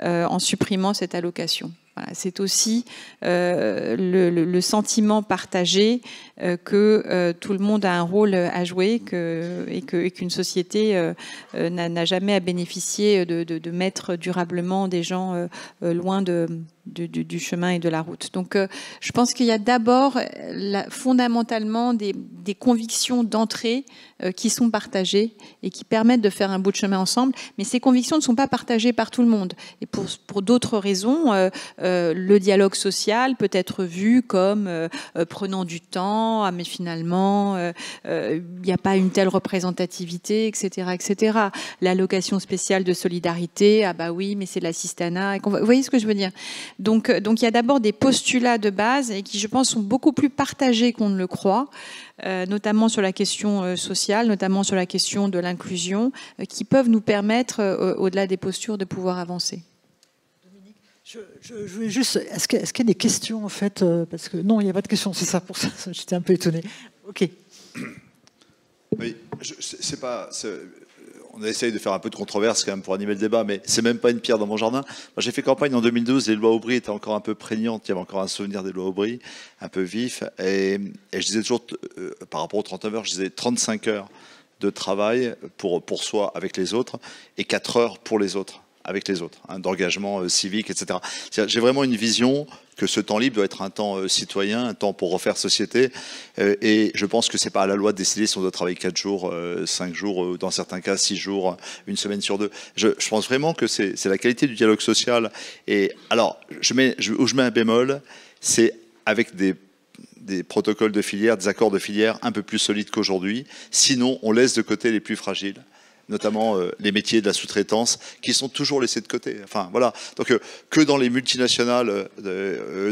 en supprimant cette allocation. Voilà, c'est aussi le sentiment partagé que tout le monde a un rôle à jouer, et qu'une société n'a jamais à bénéficier de mettre durablement des gens loin de du chemin et de la route. Donc, je pense qu'il y a d'abord fondamentalement des convictions d'entrée qui sont partagées et qui permettent de faire un bout de chemin ensemble. Mais ces convictions ne sont pas partagées par tout le monde. Et pour d'autres raisons, le dialogue social peut être vu comme prenant du temps, ah, mais finalement, il n'y a pas une telle représentativité, etc., etc. L'allocation spéciale de solidarité, ah bah oui, mais c'est l'assistanat. Vous voyez ce que je veux dire? Donc il y a d'abord des postulats de base et qui, je pense, sont beaucoup plus partagés qu'on ne le croit, notamment sur la question sociale, notamment sur la question de l'inclusion, qui peuvent nous permettre, au-delà des postures, de pouvoir avancer. Je voulais juste, est-ce qu'il y a des questions en fait, parce que non, il n'y a pas de questions, c'est ça, pour ça, j'étais un peu étonné. Ok. Oui, on essaye de faire un peu de controverse quand même pour animer le débat, mais c'est même pas une pierre dans mon jardin. Moi, j'ai fait campagne en 2012, les lois Aubry étaient encore un peu prégnantes, il y avait encore un souvenir des lois Aubry, un peu vif, et je disais toujours, par rapport aux 39 heures, je disais 35 heures de travail pour soi avec les autres, et 4 heures pour les autres, avec les autres, hein, d'engagement civique, etc. J'ai vraiment une vision que ce temps libre doit être un temps citoyen, un temps pour refaire société. Et je pense que c'est pas à la loi de décider si on doit travailler 4 jours, 5 jours, dans certains cas 6 jours, une semaine sur 2. Je pense vraiment que c'est la qualité du dialogue social. Et alors, où je mets un bémol, c'est avec des protocoles de filière, des accords de filière un peu plus solides qu'aujourd'hui. Sinon, on laisse de côté les plus fragiles, notamment les métiers de la sous-traitance, qui sont toujours laissés de côté. Enfin, voilà. Donc, que dans les multinationales,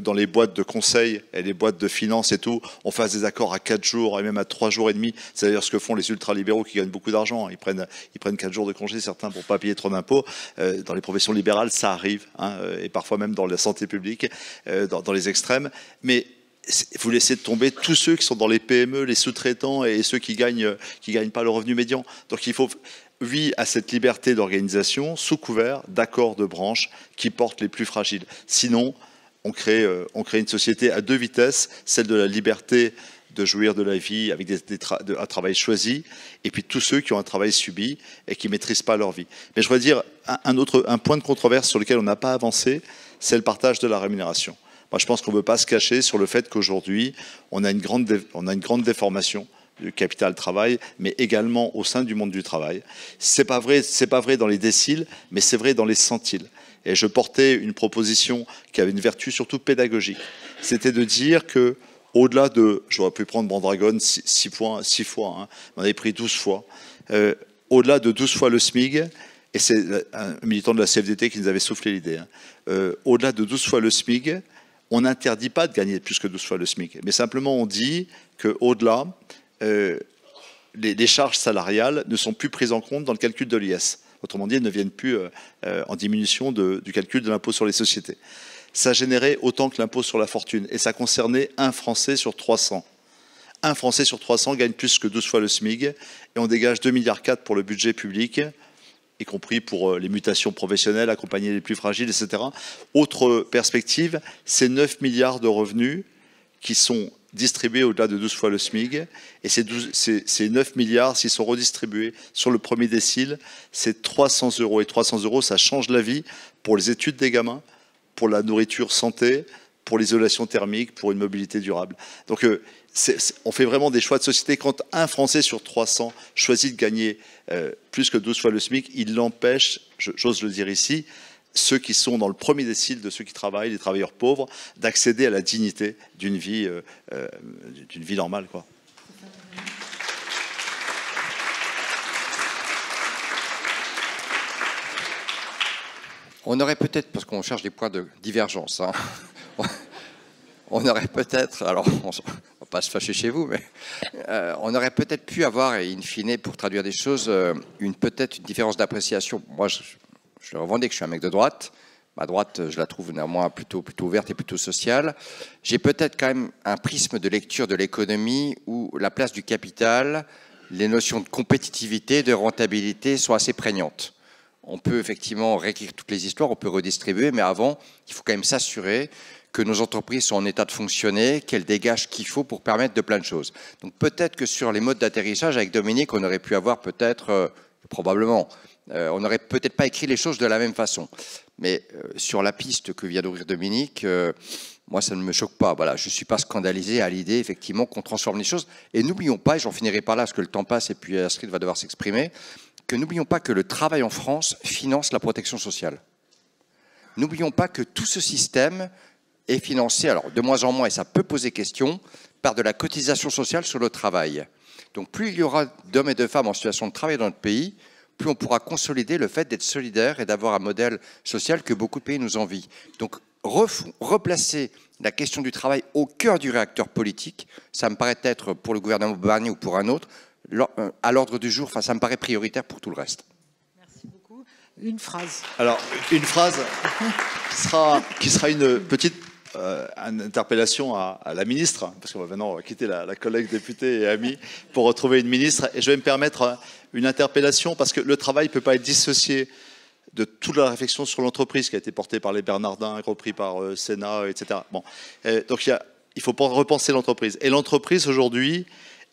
dans les boîtes de conseil et les boîtes de finance et tout, on fasse des accords à 4 jours et même à 3 jours et demi. C'est d'ailleurs ce que font les ultralibéraux qui gagnent beaucoup d'argent. Ils prennent 4 jours de congé, certains, pour pas payer trop d'impôts. Dans les professions libérales, ça arrive, hein, et parfois même dans la santé publique, dans les extrêmes. Mais vous laissez tomber tous ceux qui sont dans les PME, les sous-traitants et ceux qui gagnent pas le revenu médian. Donc il faut, oui, à cette liberté d'organisation sous couvert d'accords de branche qui portent les plus fragiles. Sinon, on crée une société à 2 vitesses, celle de la liberté de jouir de la vie avec un travail choisi, et puis tous ceux qui ont un travail subi et qui ne maîtrisent pas leur vie. Mais je voudrais dire un point de controverse sur lequel on n'a pas avancé, c'est le partage de la rémunération. Moi, je pense qu'on ne peut pas se cacher sur le fait qu'aujourd'hui, on a une grande déformation du capital travail, mais également au sein du monde du travail. C'est pas vrai dans les déciles, mais c'est vrai dans les centiles. Et je portais une proposition qui avait une vertu surtout pédagogique. C'était de dire que, au-delà de, j'aurais pu prendre Mondragon 6 fois, hein, on avait pris 12 fois, au-delà de 12 fois le SMIC, et c'est un militant de la CFDT qui nous avait soufflé l'idée, hein, au-delà de 12 fois le SMIC, on n'interdit pas de gagner plus que 12 fois le SMIC, mais simplement on dit qu'au-delà, les charges salariales ne sont plus prises en compte dans le calcul de l'IS. Autrement dit, elles ne viennent plus en diminution du calcul de l'impôt sur les sociétés. Ça générait autant que l'impôt sur la fortune, et ça concernait un Français sur 300. Un Français sur 300 gagne plus que 12 fois le SMIC, et on dégage 2,4 milliards pour le budget public, y compris pour les mutations professionnelles, accompagner les plus fragiles, etc. Autre perspective, c'est 9 milliards de revenus qui sont distribués au-delà de 12 fois le SMIC. Et ces 9 milliards, s'ils sont redistribués sur le premier décile, c'est 300 €. Et 300 €, ça change la vie pour les études des gamins, pour la nourriture santé, pour l'isolation thermique, pour une mobilité durable. Donc, on fait vraiment des choix de société. Quand un Français sur 300 choisit de gagner plus que 12 fois le SMIC, il l'empêche, j'ose le dire ici, ceux qui sont dans le premier décile de ceux qui travaillent, les travailleurs pauvres, d'accéder à la dignité d'une vie normale, quoi. On aurait peut-être, parce qu'on cherche des points de divergence, hein, on aurait peut-être, alors on ne va pas se fâcher chez vous, mais on aurait peut-être pu avoir, in fine, pour traduire des choses, peut-être une différence d'appréciation. Moi, je revendique que je suis un mec de droite. Ma droite, je la trouve néanmoins plutôt ouverte et plutôt sociale. J'ai peut-être quand même un prisme de lecture de l'économie où la place du capital, les notions de compétitivité, de rentabilité sont assez prégnantes. On peut effectivement réécrire toutes les histoires, on peut redistribuer, mais avant, il faut quand même s'assurer que nos entreprises sont en état de fonctionner, qu'elles dégagent ce qu'il faut pour permettre de plein de choses. Donc peut-être que sur les modes d'atterrissage, avec Dominique, on aurait pu avoir peut-être, probablement, On n'aurait peut-être pas écrit les choses de la même façon. Mais sur la piste que vient d'ouvrir Dominique, moi, ça ne me choque pas. Voilà, je ne suis pas scandalisé à l'idée, effectivement, qu'on transforme les choses. Et n'oublions pas, et j'en finirai par là, parce que le temps passe, et puis Astrid va devoir s'exprimer, que n'oublions pas que le travail en France finance la protection sociale. N'oublions pas que tout ce système est financé, alors de moins en moins, et ça peut poser question, par de la cotisation sociale sur le travail. Donc plus il y aura d'hommes et de femmes en situation de travail dans notre pays, plus on pourra consolider le fait d'être solidaire et d'avoir un modèle social que beaucoup de pays nous envient. Donc replacer la question du travail au cœur du réacteur politique, ça me paraît être, pour le gouvernement Barnier ou pour un autre, à l'ordre du jour, enfin, ça me paraît prioritaire pour tout le reste. Merci beaucoup. Une phrase. Alors, une phrase qui sera une petite une interpellation à la ministre, parce qu'on va maintenant quitter la collègue députée et amie pour retrouver une ministre. Et je vais me permettre une interpellation, parce que le travail ne peut pas être dissocié de toute la réflexion sur l'entreprise qui a été portée par les Bernardins, repris par Sénat, etc. Bon. Donc il faut repenser l'entreprise. Et l'entreprise aujourd'hui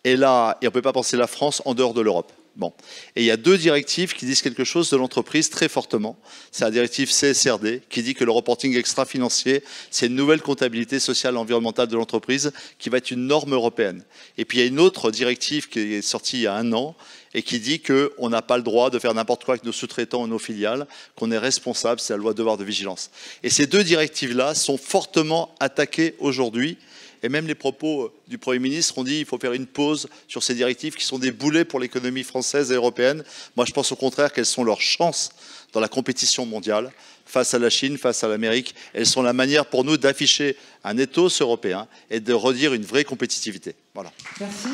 est là, et on ne peut pas penser la France en dehors de l'Europe. Bon. Et il y a deux directives qui disent quelque chose de l'entreprise très fortement. C'est la directive CSRD qui dit que le reporting extra-financier, c'est une nouvelle comptabilité sociale et environnementale de l'entreprise qui va être une norme européenne. Et puis il y a une autre directive qui est sortie il y a 1 an et qui dit qu'on n'a pas le droit de faire n'importe quoi avec nos sous-traitants ou nos filiales, qu'on est responsable, c'est la loi devoir de vigilance. Et ces deux directives-là sont fortement attaquées aujourd'hui. Et même les propos du Premier ministre ont dit qu'il faut faire une pause sur ces directives qui sont des boulets pour l'économie française et européenne. Moi, je pense au contraire qu'elles sont leur chance dans la compétition mondiale, face à la Chine, face à l'Amérique. Elles sont la manière pour nous d'afficher un ethos européen et de redire une vraie compétitivité. Voilà. Merci.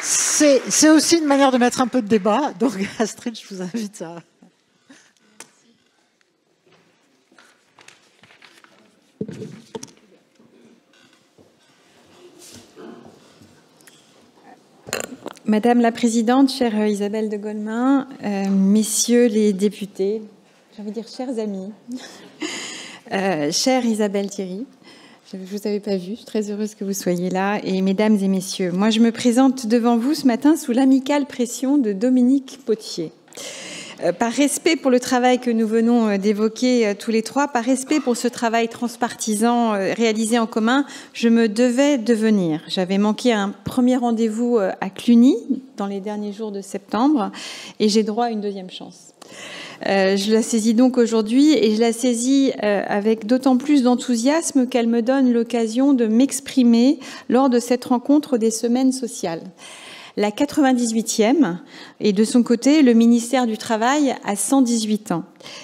C'est aussi une manière de mettre un peu de débat. Donc, Astrid, je vous invite à... Madame la Présidente, chère Isabelle de Golemin, messieurs les députés, j'ai envie de dire chers amis, chère Isabelle Thierry, je ne vous avais pas vu, je suis très heureuse que vous soyez là, et mesdames et messieurs, moi je me présente devant vous ce matin sous l'amicale pression de Dominique Potier. Par respect pour le travail que nous venons d'évoquer tous les trois, par respect pour ce travail transpartisan réalisé en commun, je me devais de venir. J'avais manqué un premier rendez-vous à Cluny dans les derniers jours de septembre et j'ai droit à une deuxième chance. Je la saisis donc aujourd'hui et je la saisis avec d'autant plus d'enthousiasme qu'elle me donne l'occasion de m'exprimer lors de cette rencontre des semaines sociales. La 98e, et de son côté, le ministère du Travail a 118 ans.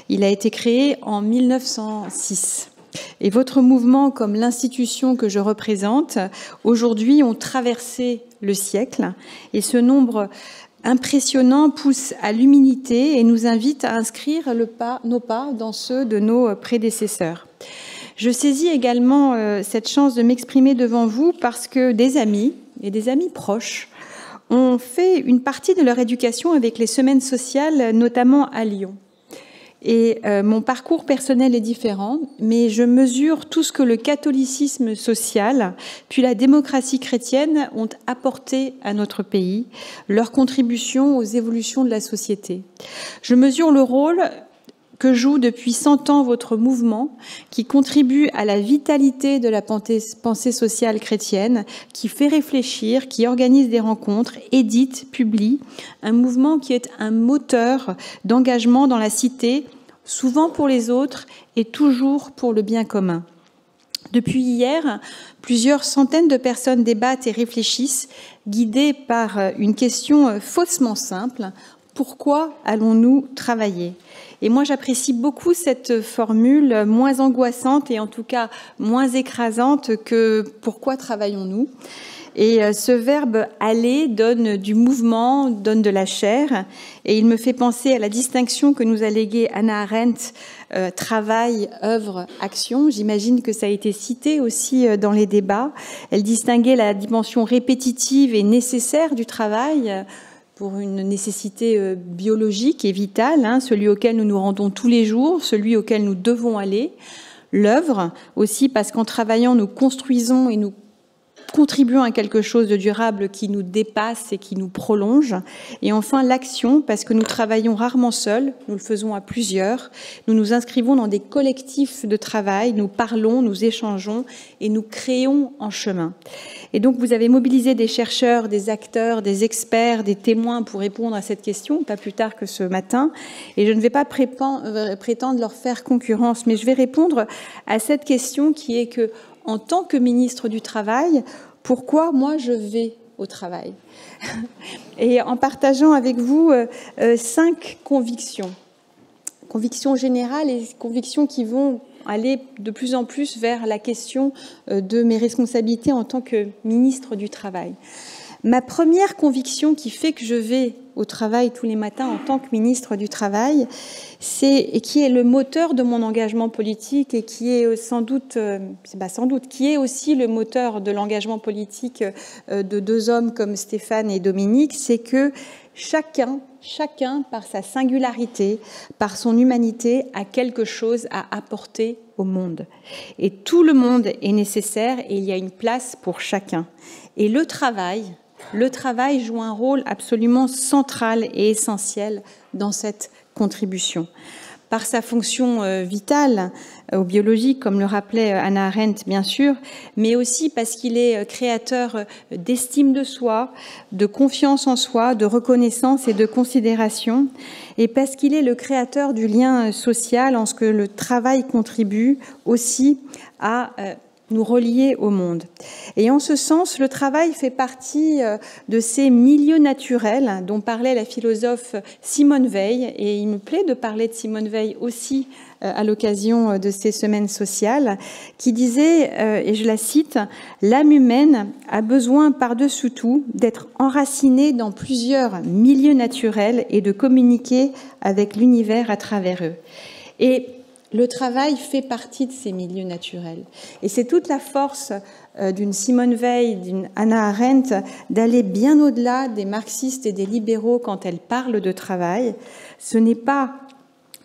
Il a été créé en 1906. Et votre mouvement, comme l'institution que je représente, aujourd'hui ont traversé le siècle. Et ce nombre impressionnant pousse à l'humilité et nous invite à inscrire nos pas dans ceux de nos prédécesseurs. Je saisis également cette chance de m'exprimer devant vous parce que des amis, et des amis proches, ont fait une partie de leur éducation avec les semaines sociales, notamment à Lyon. Et mon parcours personnel est différent, mais je mesure tout ce que le catholicisme social, puis la démocratie chrétienne ont apporté à notre pays, leur contribution aux évolutions de la société. Je mesure le rôle que joue depuis 100 ans votre mouvement, qui contribue à la vitalité de la pensée sociale chrétienne, qui fait réfléchir, qui organise des rencontres, édite, publie, un mouvement qui est un moteur d'engagement dans la cité, souvent pour les autres et toujours pour le bien commun. Depuis hier, plusieurs centaines de personnes débattent et réfléchissent, guidées par une question faussement simple: pourquoi allons-nous travailler ? Et moi, j'apprécie beaucoup cette formule, moins angoissante et en tout cas moins écrasante que « pourquoi travaillons-nous » ? Et ce verbe « aller » donne du mouvement, donne de la chair. Et il me fait penser à la distinction que nous a léguée Hannah Arendt, travail, œuvre, action. J'imagine que ça a été cité aussi dans les débats. Elle distinguait la dimension répétitive et nécessaire du travail, pour une nécessité biologique et vitale, celui auquel nous nous rendons tous les jours, celui auquel nous devons aller. L'œuvre aussi, parce qu'en travaillant, nous construisons et nous contribuons à quelque chose de durable qui nous dépasse et qui nous prolonge. Et enfin, l'action, parce que nous travaillons rarement seuls, nous le faisons à plusieurs. Nous nous inscrivons dans des collectifs de travail, nous parlons, nous échangeons et nous créons en chemin. Et donc, vous avez mobilisé des chercheurs, des acteurs, des experts, des témoins pour répondre à cette question, pas plus tard que ce matin. Et je ne vais pas prétendre leur faire concurrence, mais je vais répondre à cette question qui est que, en tant que ministre du Travail, pourquoi moi je vais au travail? Et en partageant avec vous 5 convictions. Convictions générales et convictions qui vont aller de plus en plus vers la question de mes responsabilités en tant que ministre du Travail. Ma première conviction qui fait que je vais au travail tous les matins en tant que ministre du Travail, et qui est le moteur de mon engagement politique et qui est qui est aussi le moteur de l'engagement politique de 2 hommes comme Stéphane et Dominique, c'est que chacun, par sa singularité, par son humanité, a quelque chose à apporter au monde. Et tout le monde est nécessaire et il y a une place pour chacun. Et le travail joue un rôle absolument central et essentiel dans cette contribution. Par sa fonction vitale, biologique, comme le rappelait Hannah Arendt, bien sûr, mais aussi parce qu'il est créateur d'estime de soi, de confiance en soi, de reconnaissance et de considération, et parce qu'il est le créateur du lien social, en ce que le travail contribue aussi à nous relier au monde. Et en ce sens, le travail fait partie de ces milieux naturels dont parlait la philosophe Simone Veil, et il me plaît de parler de Simone Veil aussi à l'occasion de ces semaines sociales, qui disait, et je la cite, « L'âme humaine a besoin par-dessus tout d'être enracinée dans plusieurs milieux naturels et de communiquer avec l'univers à travers eux. » Et le travail fait partie de ces milieux naturels. Et c'est toute la force d'une Simone Veil, d'une Hannah Arendt, d'aller bien au-delà des marxistes et des libéraux quand elles parlent de travail. Ce n'est pas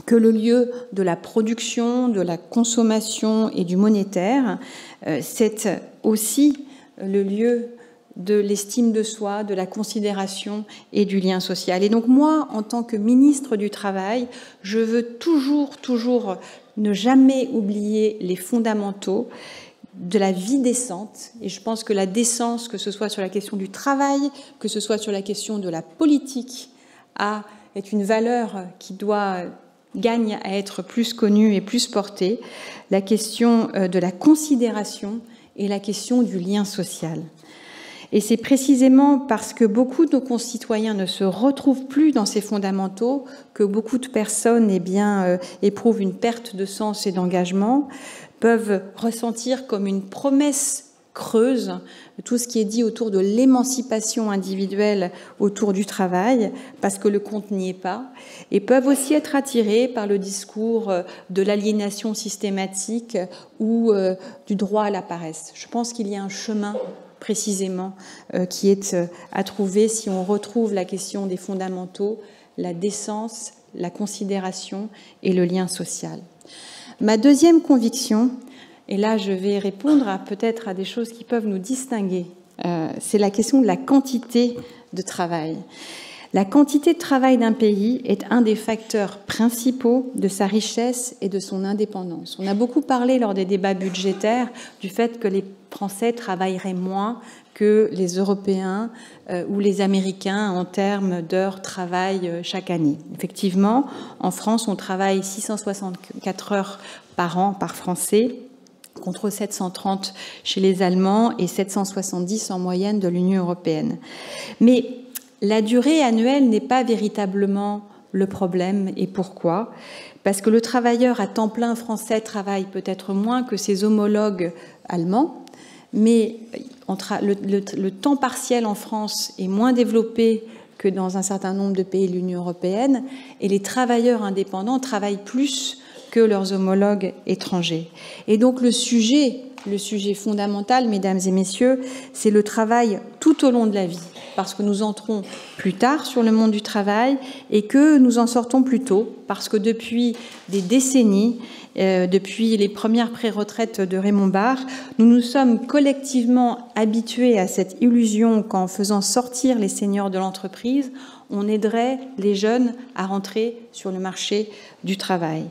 que le lieu de la production, de la consommation et du monétaire, c'est aussi le lieu de l'estime de soi, de la considération et du lien social. Et donc moi, en tant que ministre du Travail, je veux toujours ne jamais oublier les fondamentaux de la vie décente. Et je pense que la décence, que ce soit sur la question du travail, que ce soit sur la question de la politique, est une valeur qui gagne à être plus connue et plus portée. La question de la considération et la question du lien social. Et c'est précisément parce que beaucoup de nos concitoyens ne se retrouvent plus dans ces fondamentaux que beaucoup de personnes éprouvent une perte de sens et d'engagement, peuvent ressentir comme une promesse creuse tout ce qui est dit autour de l'émancipation individuelle autour du travail, parce que le compte n'y est pas, et peuvent aussi être attirés par le discours de l'aliénation systématique ou du droit à la paresse. Je pense qu'il y a un chemin précisément qui est à trouver si on retrouve la question des fondamentaux, la décence, la considération et le lien social. Ma deuxième conviction, et là je vais répondre peut-être à des choses qui peuvent nous distinguer, c'est la question de la quantité de travail. La quantité de travail d'un pays est un des facteurs principaux de sa richesse et de son indépendance. On a beaucoup parlé lors des débats budgétaires du fait que les Français travailleraient moins que les Européens ou les Américains en termes d'heures de travail chaque année. Effectivement, en France, on travaille 664 heures par an par Français, contre 730 chez les Allemands et 770 en moyenne de l'Union européenne. Mais la durée annuelle n'est pas véritablement le problème. Et pourquoi ? Parce que le travailleur à temps plein français travaille peut-être moins que ses homologues allemands, mais le temps partiel en France est moins développé que dans un certain nombre de pays de l'Union européenne, et les travailleurs indépendants travaillent plus que leurs homologues étrangers. Et donc le sujet fondamental, mesdames et messieurs, c'est le travail tout au long de la vie, parce que nous entrons plus tard sur le monde du travail et que nous en sortons plus tôt, parce que depuis des décennies, depuis les premières pré-retraites de Raymond Barre, nous nous sommes collectivement habitués à cette illusion qu'en faisant sortir les seniors de l'entreprise, on aiderait les jeunes à rentrer sur le marché du travail.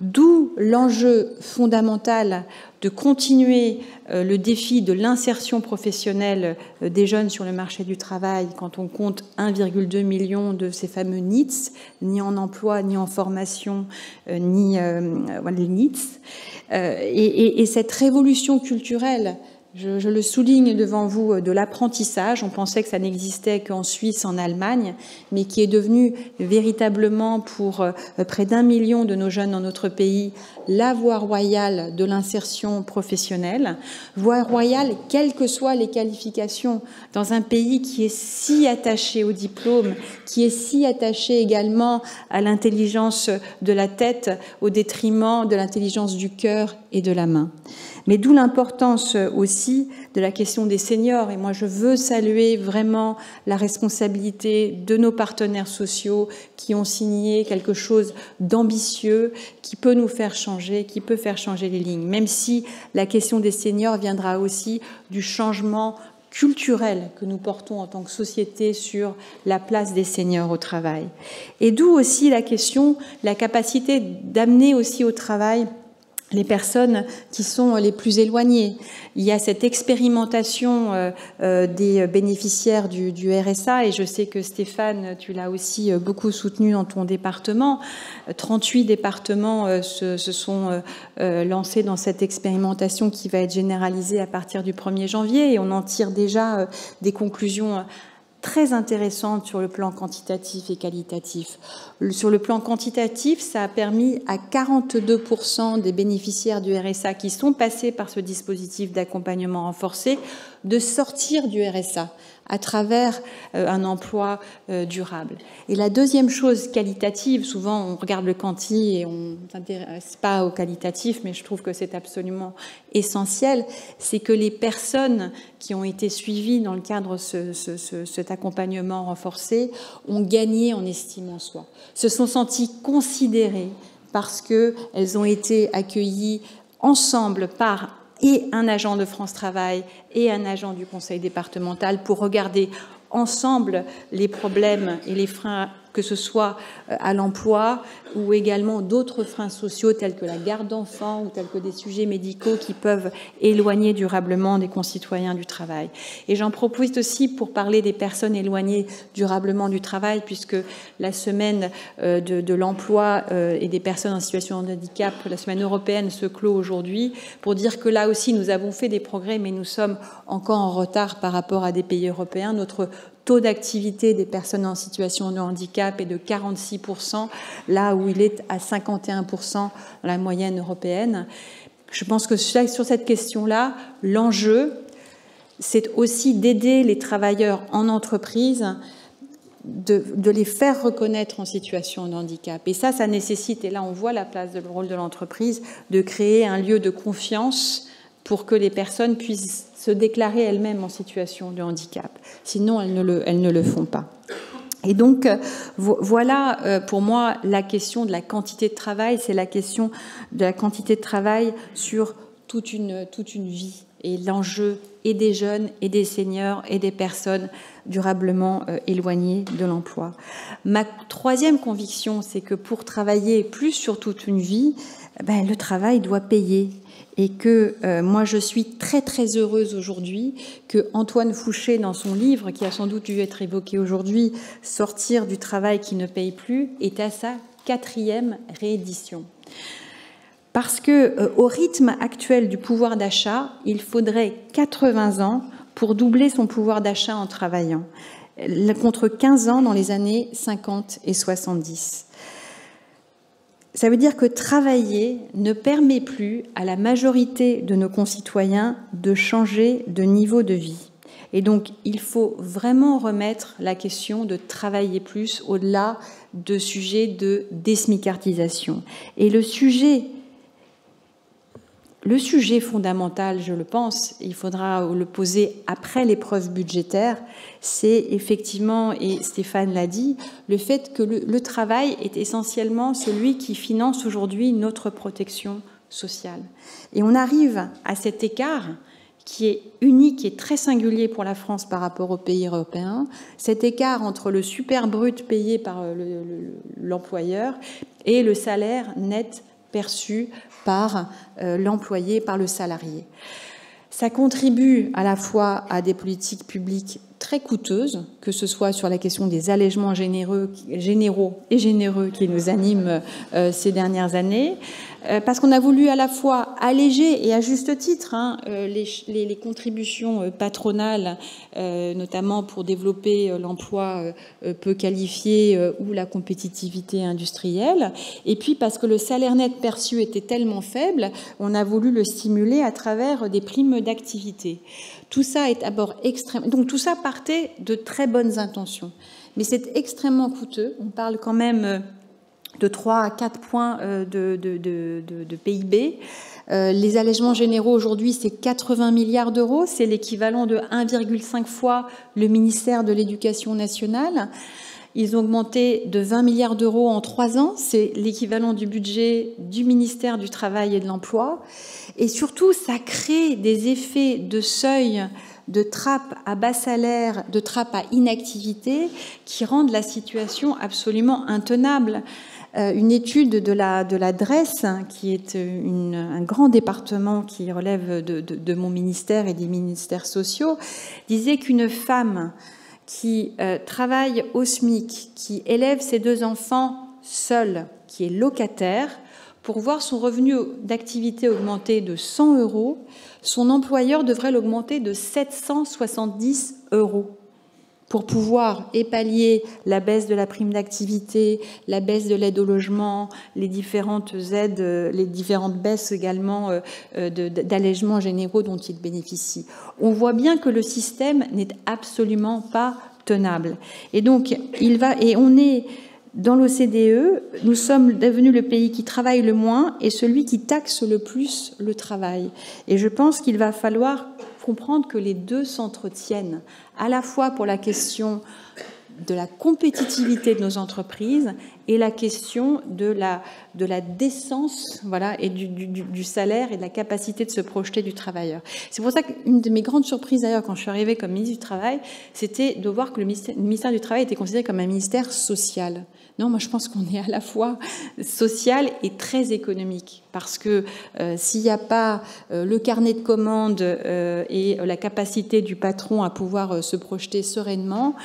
D'où l'enjeu fondamental de continuer le défi de l'insertion professionnelle des jeunes sur le marché du travail quand on compte 1,2 million de ces fameux NEETs, ni en emploi, ni en formation, ni les NEETs. Et cette révolution culturelle, je le souligne devant vous, de l'apprentissage. On pensait que ça n'existait qu'en Suisse, en Allemagne, mais qui est devenu véritablement pour près d'1 million de nos jeunes dans notre pays la voie royale de l'insertion professionnelle. Voie royale, quelles que soient les qualifications, dans un pays qui est si attaché au diplôme, qui est si attaché également à l'intelligence de la tête au détriment de l'intelligence du cœur et de la main. Mais d'où l'importance aussi de la question des seniors. Et moi, je veux saluer vraiment la responsabilité de nos partenaires sociaux qui ont signé quelque chose d'ambitieux, qui peut nous faire changer, qui peut faire changer les lignes. Même si la question des seniors viendra aussi du changement culturel que nous portons en tant que société sur la place des seniors au travail. Et d'où aussi la question, la capacité d'amener aussi au travail les personnes qui sont les plus éloignées. Il y a cette expérimentation des bénéficiaires du RSA, et je sais que Stéphane, tu l'as aussi beaucoup soutenu dans ton département. 38 départements se sont lancés dans cette expérimentation qui va être généralisée à partir du 1er janvier, et on en tire déjà des conclusions très intéressante sur le plan quantitatif et qualitatif. Sur le plan quantitatif, ça a permis à 42% des bénéficiaires du RSA qui sont passés par ce dispositif d'accompagnement renforcé de sortir du RSA à travers un emploi durable. Et la deuxième chose qualitative, souvent on regarde le quanti et on ne s'intéresse pas au qualitatif, mais je trouve que c'est absolument essentiel, c'est que les personnes qui ont été suivies dans le cadre de cet accompagnement renforcé ont gagné en estime en soi, se sont senties considérées parce qu'elles ont été accueillies ensemble par et un agent de France Travail et un agent du conseil départemental pour regarder ensemble les problèmes et les freins, que ce soit à l'emploi ou également d'autres freins sociaux tels que la garde d'enfants ou tels que des sujets médicaux qui peuvent éloigner durablement des concitoyens du travail. Et j'en profite aussi pour parler des personnes éloignées durablement du travail, puisque la semaine de l'emploi et des personnes en situation de handicap, la semaine européenne se clôt aujourd'hui, pour dire que là aussi nous avons fait des progrès, mais nous sommes encore en retard par rapport à des pays européens. Notre taux d'activité des personnes en situation de handicap est de 46%, là où il est à 51% dans la moyenne européenne. Je pense que sur cette question-là, l'enjeu, c'est aussi d'aider les travailleurs en entreprise, de les faire reconnaître en situation de handicap. Et ça nécessite, et là on voit la place du rôle de l'entreprise, de créer un lieu de confiance pour que les personnes puissent se déclarer elles-mêmes en situation de handicap. Sinon, elles ne le font pas. Et donc, voilà pour moi la question de la quantité de travail, c'est la question de la quantité de travail sur toute une vie. Et l'enjeu et des jeunes, et des seniors, et des personnes durablement éloignées de l'emploi. Ma troisième conviction, c'est que pour travailler plus sur toute une vie, le travail doit payer. Et que moi, je suis très, très heureuse aujourd'hui que Antoine Fouché, dans son livre, qui a sans doute dû être évoqué aujourd'hui, « Sortir du travail qui ne paye plus », est à sa 4e réédition. Parce que au rythme actuel du pouvoir d'achat, il faudrait 80 ans pour doubler son pouvoir d'achat en travaillant, contre 15 ans dans les années 50 et 70. Ça veut dire que travailler ne permet plus à la majorité de nos concitoyens de changer de niveau de vie. Et donc, il faut vraiment remettre la question de travailler plus au-delà de sujets de désmicardisation. Et le sujet fondamental, je le pense, il faudra le poser après l'épreuve budgétaire, c'est effectivement, et Stéphane l'a dit, le fait que le travail est essentiellement celui qui finance aujourd'hui notre protection sociale. Et on arrive à cet écart qui est unique et très singulier pour la France par rapport aux pays européens, cet écart entre le super brut payé par l'employeur et le salaire net perçu par l'employé, par le salarié. Ça contribue à la fois à des politiques publiques très coûteuses, que ce soit sur la question des allègements généraux et généreux qui nous animent ces dernières années, parce qu'on a voulu à la fois alléger, et à juste titre, les contributions patronales, notamment pour développer l'emploi peu qualifié ou la compétitivité industrielle, et puis parce que le salaire net perçu était tellement faible, on a voulu le stimuler à travers des primes d'activité. Tout ça est d'abord extrêmement... Donc tout ça partait de très bonnes intentions, mais c'est extrêmement coûteux. On parle quand même de 3 à 4 points de PIB. Les allègements généraux aujourd'hui, c'est 80 milliards d'euros. C'est l'équivalent de 1,5 fois le ministère de l'Éducation nationale. Ils ont augmenté de 20 milliards d'euros en 3 ans. C'est l'équivalent du budget du ministère du Travail et de l'Emploi. Et surtout, ça crée des effets de seuil, de trappe à bas salaire, de trappe à inactivité, qui rendent la situation absolument intenable. Une étude de la DREES, qui est un grand département qui relève de mon ministère et des ministères sociaux, disait qu'une femme qui travaille au SMIC, qui élève ses 2 enfants seule, qui est locataire, pour voir son revenu d'activité augmenter de 100 €, son employeur devrait l'augmenter de 770 € pour pouvoir pallier la baisse de la prime d'activité, la baisse de l'aide au logement, les différentes aides, les différentes baisses également d'allègements généraux dont il bénéficie. On voit bien que le système n'est absolument pas tenable. Et donc, on est dans l'OCDE, nous sommes devenus le pays qui travaille le moins et celui qui taxe le plus le travail. Et je pense qu'il va falloir comprendre que les deux s'entretiennent, à la fois pour la question de la compétitivité de nos entreprises et la question de la décence, voilà, et du salaire et de la capacité de se projeter du travailleur. C'est pour ça qu'une de mes grandes surprises d'ailleurs quand je suis arrivée comme ministre du Travail, c'était de voir que le ministère du Travail était considéré comme un ministère social. Non, moi je pense qu'on est à la fois social et très économique, parce que s'il n'y a pas le carnet de commandes et la capacité du patron à pouvoir se projeter sereinement,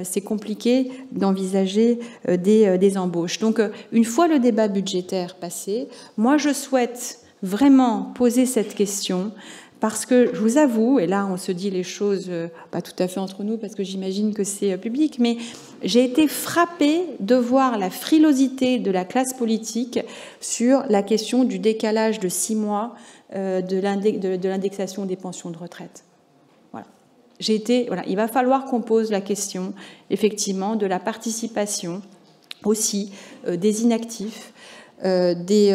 c'est compliqué d'envisager des embauches. Donc une fois le débat budgétaire passé, moi je souhaite vraiment poser cette question, parce que je vous avoue, et là on se dit les choses pas tout à fait entre nous parce que j'imagine que c'est public, mais j'ai été frappée de voir la frilosité de la classe politique sur la question du décalage de 6 mois de l'indexation des pensions de retraite. Voilà. Il va falloir qu'on pose la question effectivement de la participation aussi des inactifs, et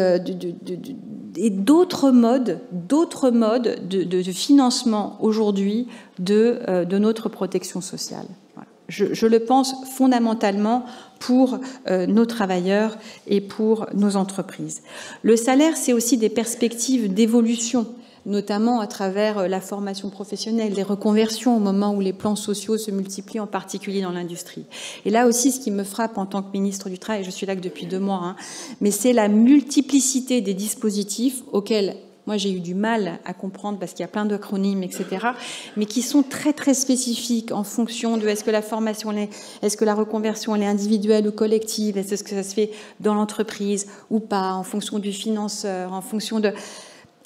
d'autres modes de financement aujourd'hui de notre protection sociale. Voilà. Je le pense fondamentalement pour nos travailleurs et pour nos entreprises. Le salaire, c'est aussi des perspectives d'évolution, notamment à travers la formation professionnelle, les reconversions au moment où les plans sociaux se multiplient, en particulier dans l'industrie. Et là aussi, ce qui me frappe en tant que ministre du Travail, je suis là que depuis 2 mois, mais c'est la multiplicité des dispositifs auxquels moi j'ai eu du mal à comprendre parce qu'il y a plein d'acronymes, etc., mais qui sont très très spécifiques en fonction de est-ce que la formation, est-ce que la reconversion elle est individuelle ou collective, est-ce que ça se fait dans l'entreprise ou pas, en fonction du financeur, en fonction de...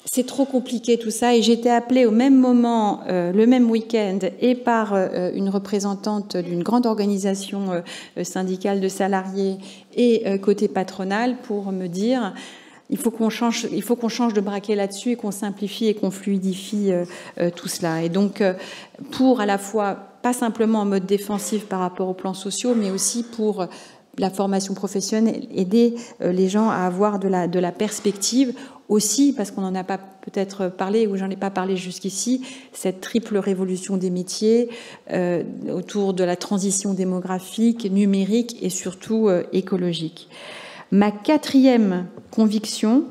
C'est trop compliqué tout ça, et j'ai été appelée au même moment, le même week-end, et par une représentante d'une grande organisation syndicale de salariés et côté patronal pour me dire il faut qu'on change de braquet là-dessus et qu'on simplifie et qu'on fluidifie tout cela. Et donc pour à la fois pas simplement en mode défensif par rapport aux plans sociaux, mais aussi pour la formation professionnelle, aider les gens à avoir de la perspective aussi, parce qu'on n'en a pas peut-être parlé ou j'en ai pas parlé jusqu'ici, cette triple révolution des métiers autour de la transition démographique, numérique et surtout écologique. Ma 4e conviction,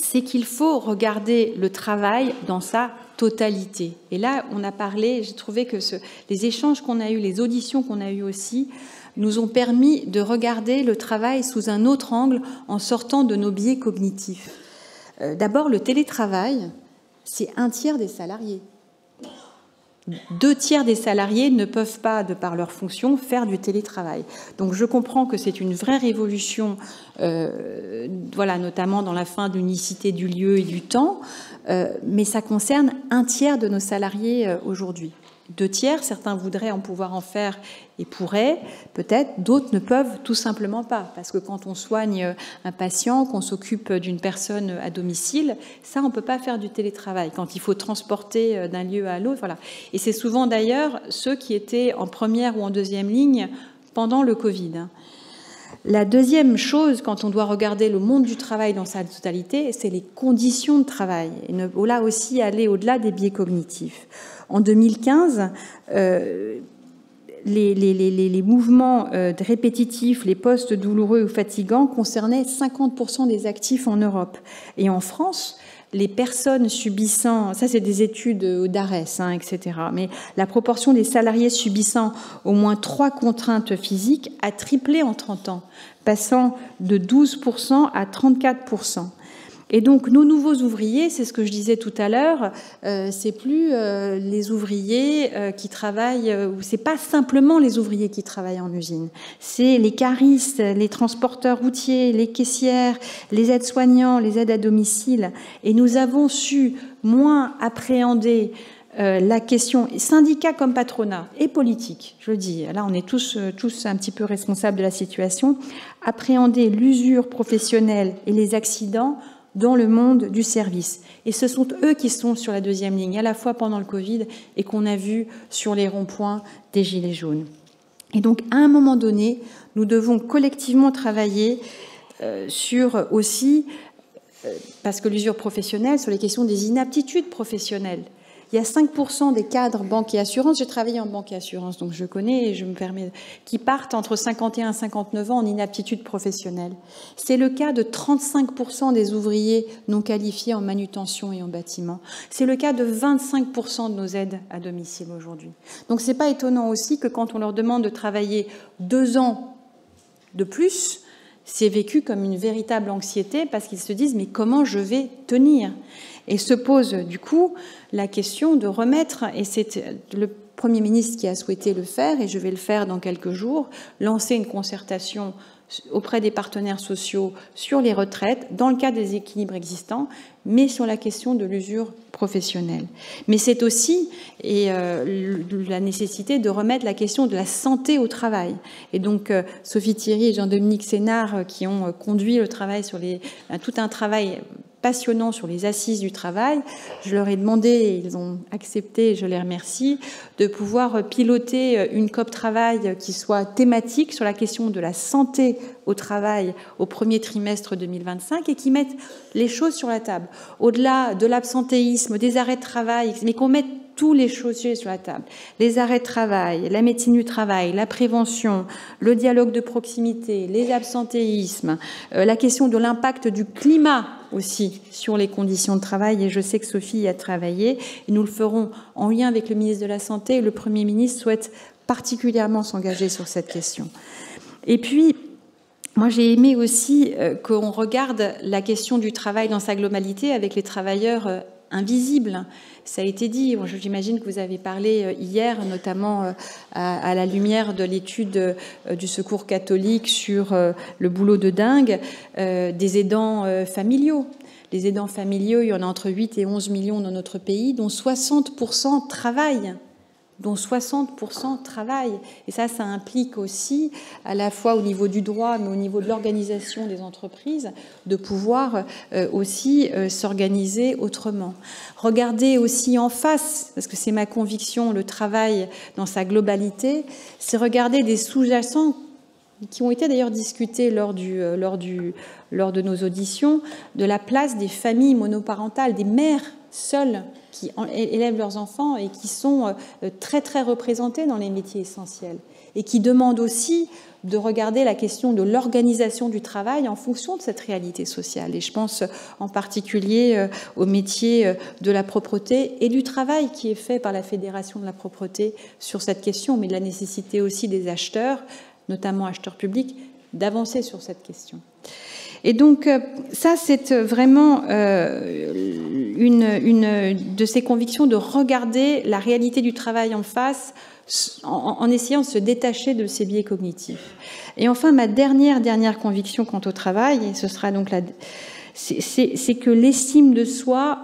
c'est qu'il faut regarder le travail dans sa totalité. Et là, on a parlé, j'ai trouvé que les échanges qu'on a eus, les auditions qu'on a eues aussi, nous ont permis de regarder le travail sous un autre angle en sortant de nos biais cognitifs. D'abord, le télétravail, c'est 1/3 des salariés. 2/3 des salariés ne peuvent pas, de par leur fonction, faire du télétravail. Donc je comprends que c'est une vraie révolution, voilà, notamment dans la fin de l'unicité du lieu et du temps, mais ça concerne 1/3 de nos salariés aujourd'hui. 2/3, certains voudraient en pouvoir en faire et pourraient, peut-être, d'autres ne peuvent tout simplement pas. Parce que quand on soigne un patient, qu'on s'occupe d'une personne à domicile, ça, on ne peut pas faire du télétravail. Quand il faut transporter d'un lieu à l'autre, voilà. Et c'est souvent d'ailleurs ceux qui étaient en première ou en deuxième ligne pendant le Covid. La deuxième chose, quand on doit regarder le monde du travail dans sa totalité, c'est les conditions de travail. Et là aussi, aller au-delà des biais cognitifs. En 2015, les mouvements répétitifs, les postes douloureux ou fatigants concernaient 50% des actifs en Europe. Et en France, les personnes subissant, ça c'est des études d'ARES, etc., mais la proportion des salariés subissant au moins 3 contraintes physiques a triplé en 30 ans, passant de 12% à 34%. Et donc, nos nouveaux ouvriers, c'est ce que je disais tout à l'heure, c'est plus les ouvriers qui travaillent, ou c'est pas simplement les ouvriers qui travaillent en usine, c'est les caristes, les transporteurs routiers, les caissières, les aides-soignants, les aides à domicile. Et nous avons su moins appréhender la question, syndicats comme patronat et politique, je le dis, là on est tous un petit peu responsables de la situation, appréhender l'usure professionnelle et les accidents dans le monde du service. Et ce sont eux qui sont sur la deuxième ligne, à la fois pendant le Covid et qu'on a vu sur les ronds-points des Gilets jaunes. Et donc, à un moment donné, nous devons collectivement travailler sur aussi, parce que l'usure professionnelle, sur les questions des inaptitudes professionnelles. Il y a 5% des cadres banque et assurance, j'ai travaillé en banque et assurance, donc je connais et je me permets, qui partent entre 51 et 59 ans en inaptitude professionnelle. C'est le cas de 35% des ouvriers non qualifiés en manutention et en bâtiment. C'est le cas de 25% de nos aides à domicile aujourd'hui. Donc c'est pas étonnant aussi que quand on leur demande de travailler 2 ans de plus, c'est vécu comme une véritable anxiété parce qu'ils se disent « mais comment je vais tenir ?» Et se pose du coup la question de remettre, et c'est le Premier ministre qui a souhaité le faire, et je vais le faire dans quelques jours, lancer une concertation auprès des partenaires sociaux sur les retraites, dans le cadre des équilibres existants, mais sur la question de l'usure professionnelle. Mais c'est aussi la nécessité de remettre la question de la santé au travail. Et donc, Sophie Thierry et Jean-Dominique Sénard, qui ont conduit le travail sur tout un travail passionnant sur les assises du travail. Je leur ai demandé, et ils ont accepté, et je les remercie, de pouvoir piloter une COP travail qui soit thématique sur la question de la santé au travail au premier trimestre 2025 et qui mette les choses sur la table. Au-delà de l'absentéisme, des arrêts de travail, mais qu'on mette tous les choses sur la table. Les arrêts de travail, la médecine du travail, la prévention, le dialogue de proximité, les absentéismes, la question de l'impact du climat aussi sur les conditions de travail. Et je sais que Sophie y a travaillé. Et nous le ferons en lien avec le ministre de la Santé. Le Premier ministre souhaite particulièrement s'engager sur cette question. Et puis, moi, j'ai aimé aussi qu'on regarde la question du travail dans sa globalité avec les travailleurs invisibles. Ça a été dit, j'imagine que vous avez parlé hier, notamment à la lumière de l'étude du Secours catholique sur le boulot de dingue, des aidants familiaux. Les aidants familiaux, il y en a entre 8 et 11 millions dans notre pays, dont 60% travaillent. Et ça implique aussi, à la fois au niveau du droit, mais au niveau de l'organisation des entreprises, de pouvoir aussi s'organiser autrement. Regardez aussi en face, parce que c'est ma conviction, le travail dans sa globalité, c'est regarder des sous-jacents qui ont été d'ailleurs discutés lors de nos auditions, de la place des familles monoparentales, des mères seuls qui élèvent leurs enfants et qui sont très très représentés dans les métiers essentiels et qui demandent aussi de regarder la question de l'organisation du travail en fonction de cette réalité sociale. Et je pense en particulier au métier de la propreté et du travail qui est fait par la Fédération de la propreté sur cette question, mais de la nécessité aussi des acheteurs, notamment acheteurs publics, d'avancer sur cette question. Et donc, ça, c'est vraiment une de ces convictions de regarder la réalité du travail en face en essayant de se détacher de ces biais cognitifs. Et enfin, ma dernière conviction quant au travail, et ce sera donc c'est que l'estime de soi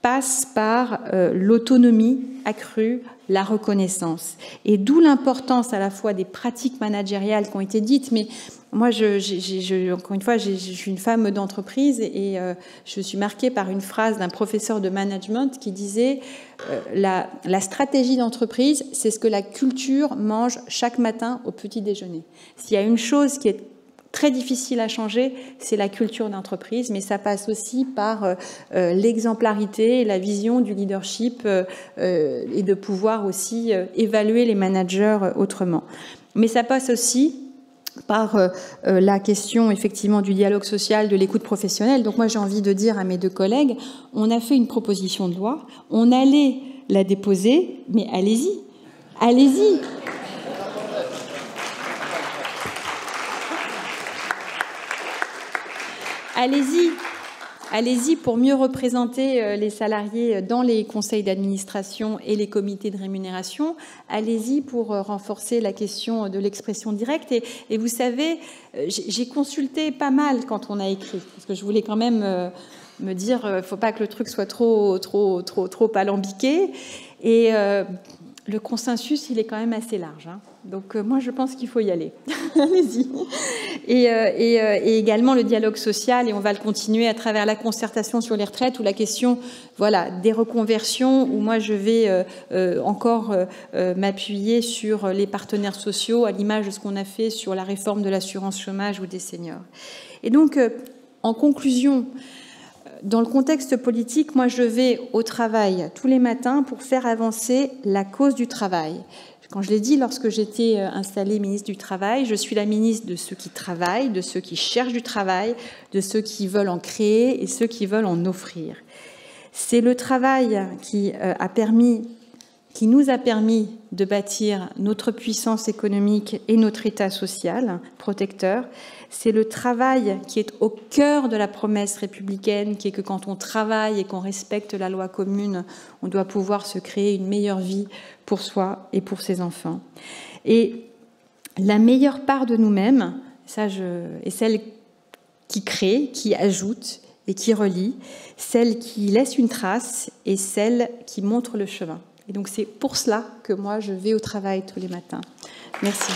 passe par l'autonomie accrue, la reconnaissance. Et d'où l'importance à la fois des pratiques managériales qui ont été dites, mais moi, encore une fois, je suis une femme d'entreprise et je suis marquée par une phrase d'un professeur de management qui disait la stratégie d'entreprise, c'est ce que la culture mange chaque matin au petit déjeuner. S'il y a une chose qui est très difficile à changer, c'est la culture d'entreprise, mais ça passe aussi par l'exemplarité, la vision du leadership et de pouvoir aussi évaluer les managers autrement. Mais ça passe aussi par la question effectivement du dialogue social, de l'écoute professionnelle. Donc moi j'ai envie de dire à mes deux collègues, on a fait une proposition de loi, on allait la déposer, mais allez-y, allez-y. Allez-y, allez-y pour mieux représenter les salariés dans les conseils d'administration et les comités de rémunération. Allez-y pour renforcer la question de l'expression directe. Et vous savez, j'ai consulté pas mal quand on a écrit, parce que je voulais quand même me dire, il ne faut pas que le truc soit trop alambiqué. Et le consensus, il est quand même assez large. Hein. Donc moi, je pense qu'il faut y aller. Allez-y. Et également le dialogue social, et on va le continuer à travers la concertation sur les retraites, ou la question des reconversions, où moi je vais encore m'appuyer sur les partenaires sociaux, à l'image de ce qu'on a fait sur la réforme de l'assurance chômage ou des seniors. Et donc, en conclusion, dans le contexte politique, moi je vais au travail tous les matins pour faire avancer la cause du travail. Quand je l'ai dit, lorsque j'étais installée ministre du Travail, je suis la ministre de ceux qui travaillent, de ceux qui cherchent du travail, de ceux qui veulent en créer et ceux qui veulent en offrir. C'est le travail qui nous a permis de bâtir notre puissance économique et notre État social protecteur. C'est le travail qui est au cœur de la promesse républicaine, qui est que quand on travaille et qu'on respecte la loi commune, on doit pouvoir se créer une meilleure vie pour soi et pour ses enfants. Et la meilleure part de nous-mêmes, est celle qui crée, qui ajoute et qui relie, celle qui laisse une trace et celle qui montre le chemin. Et donc c'est pour cela que moi je vais au travail tous les matins. Merci.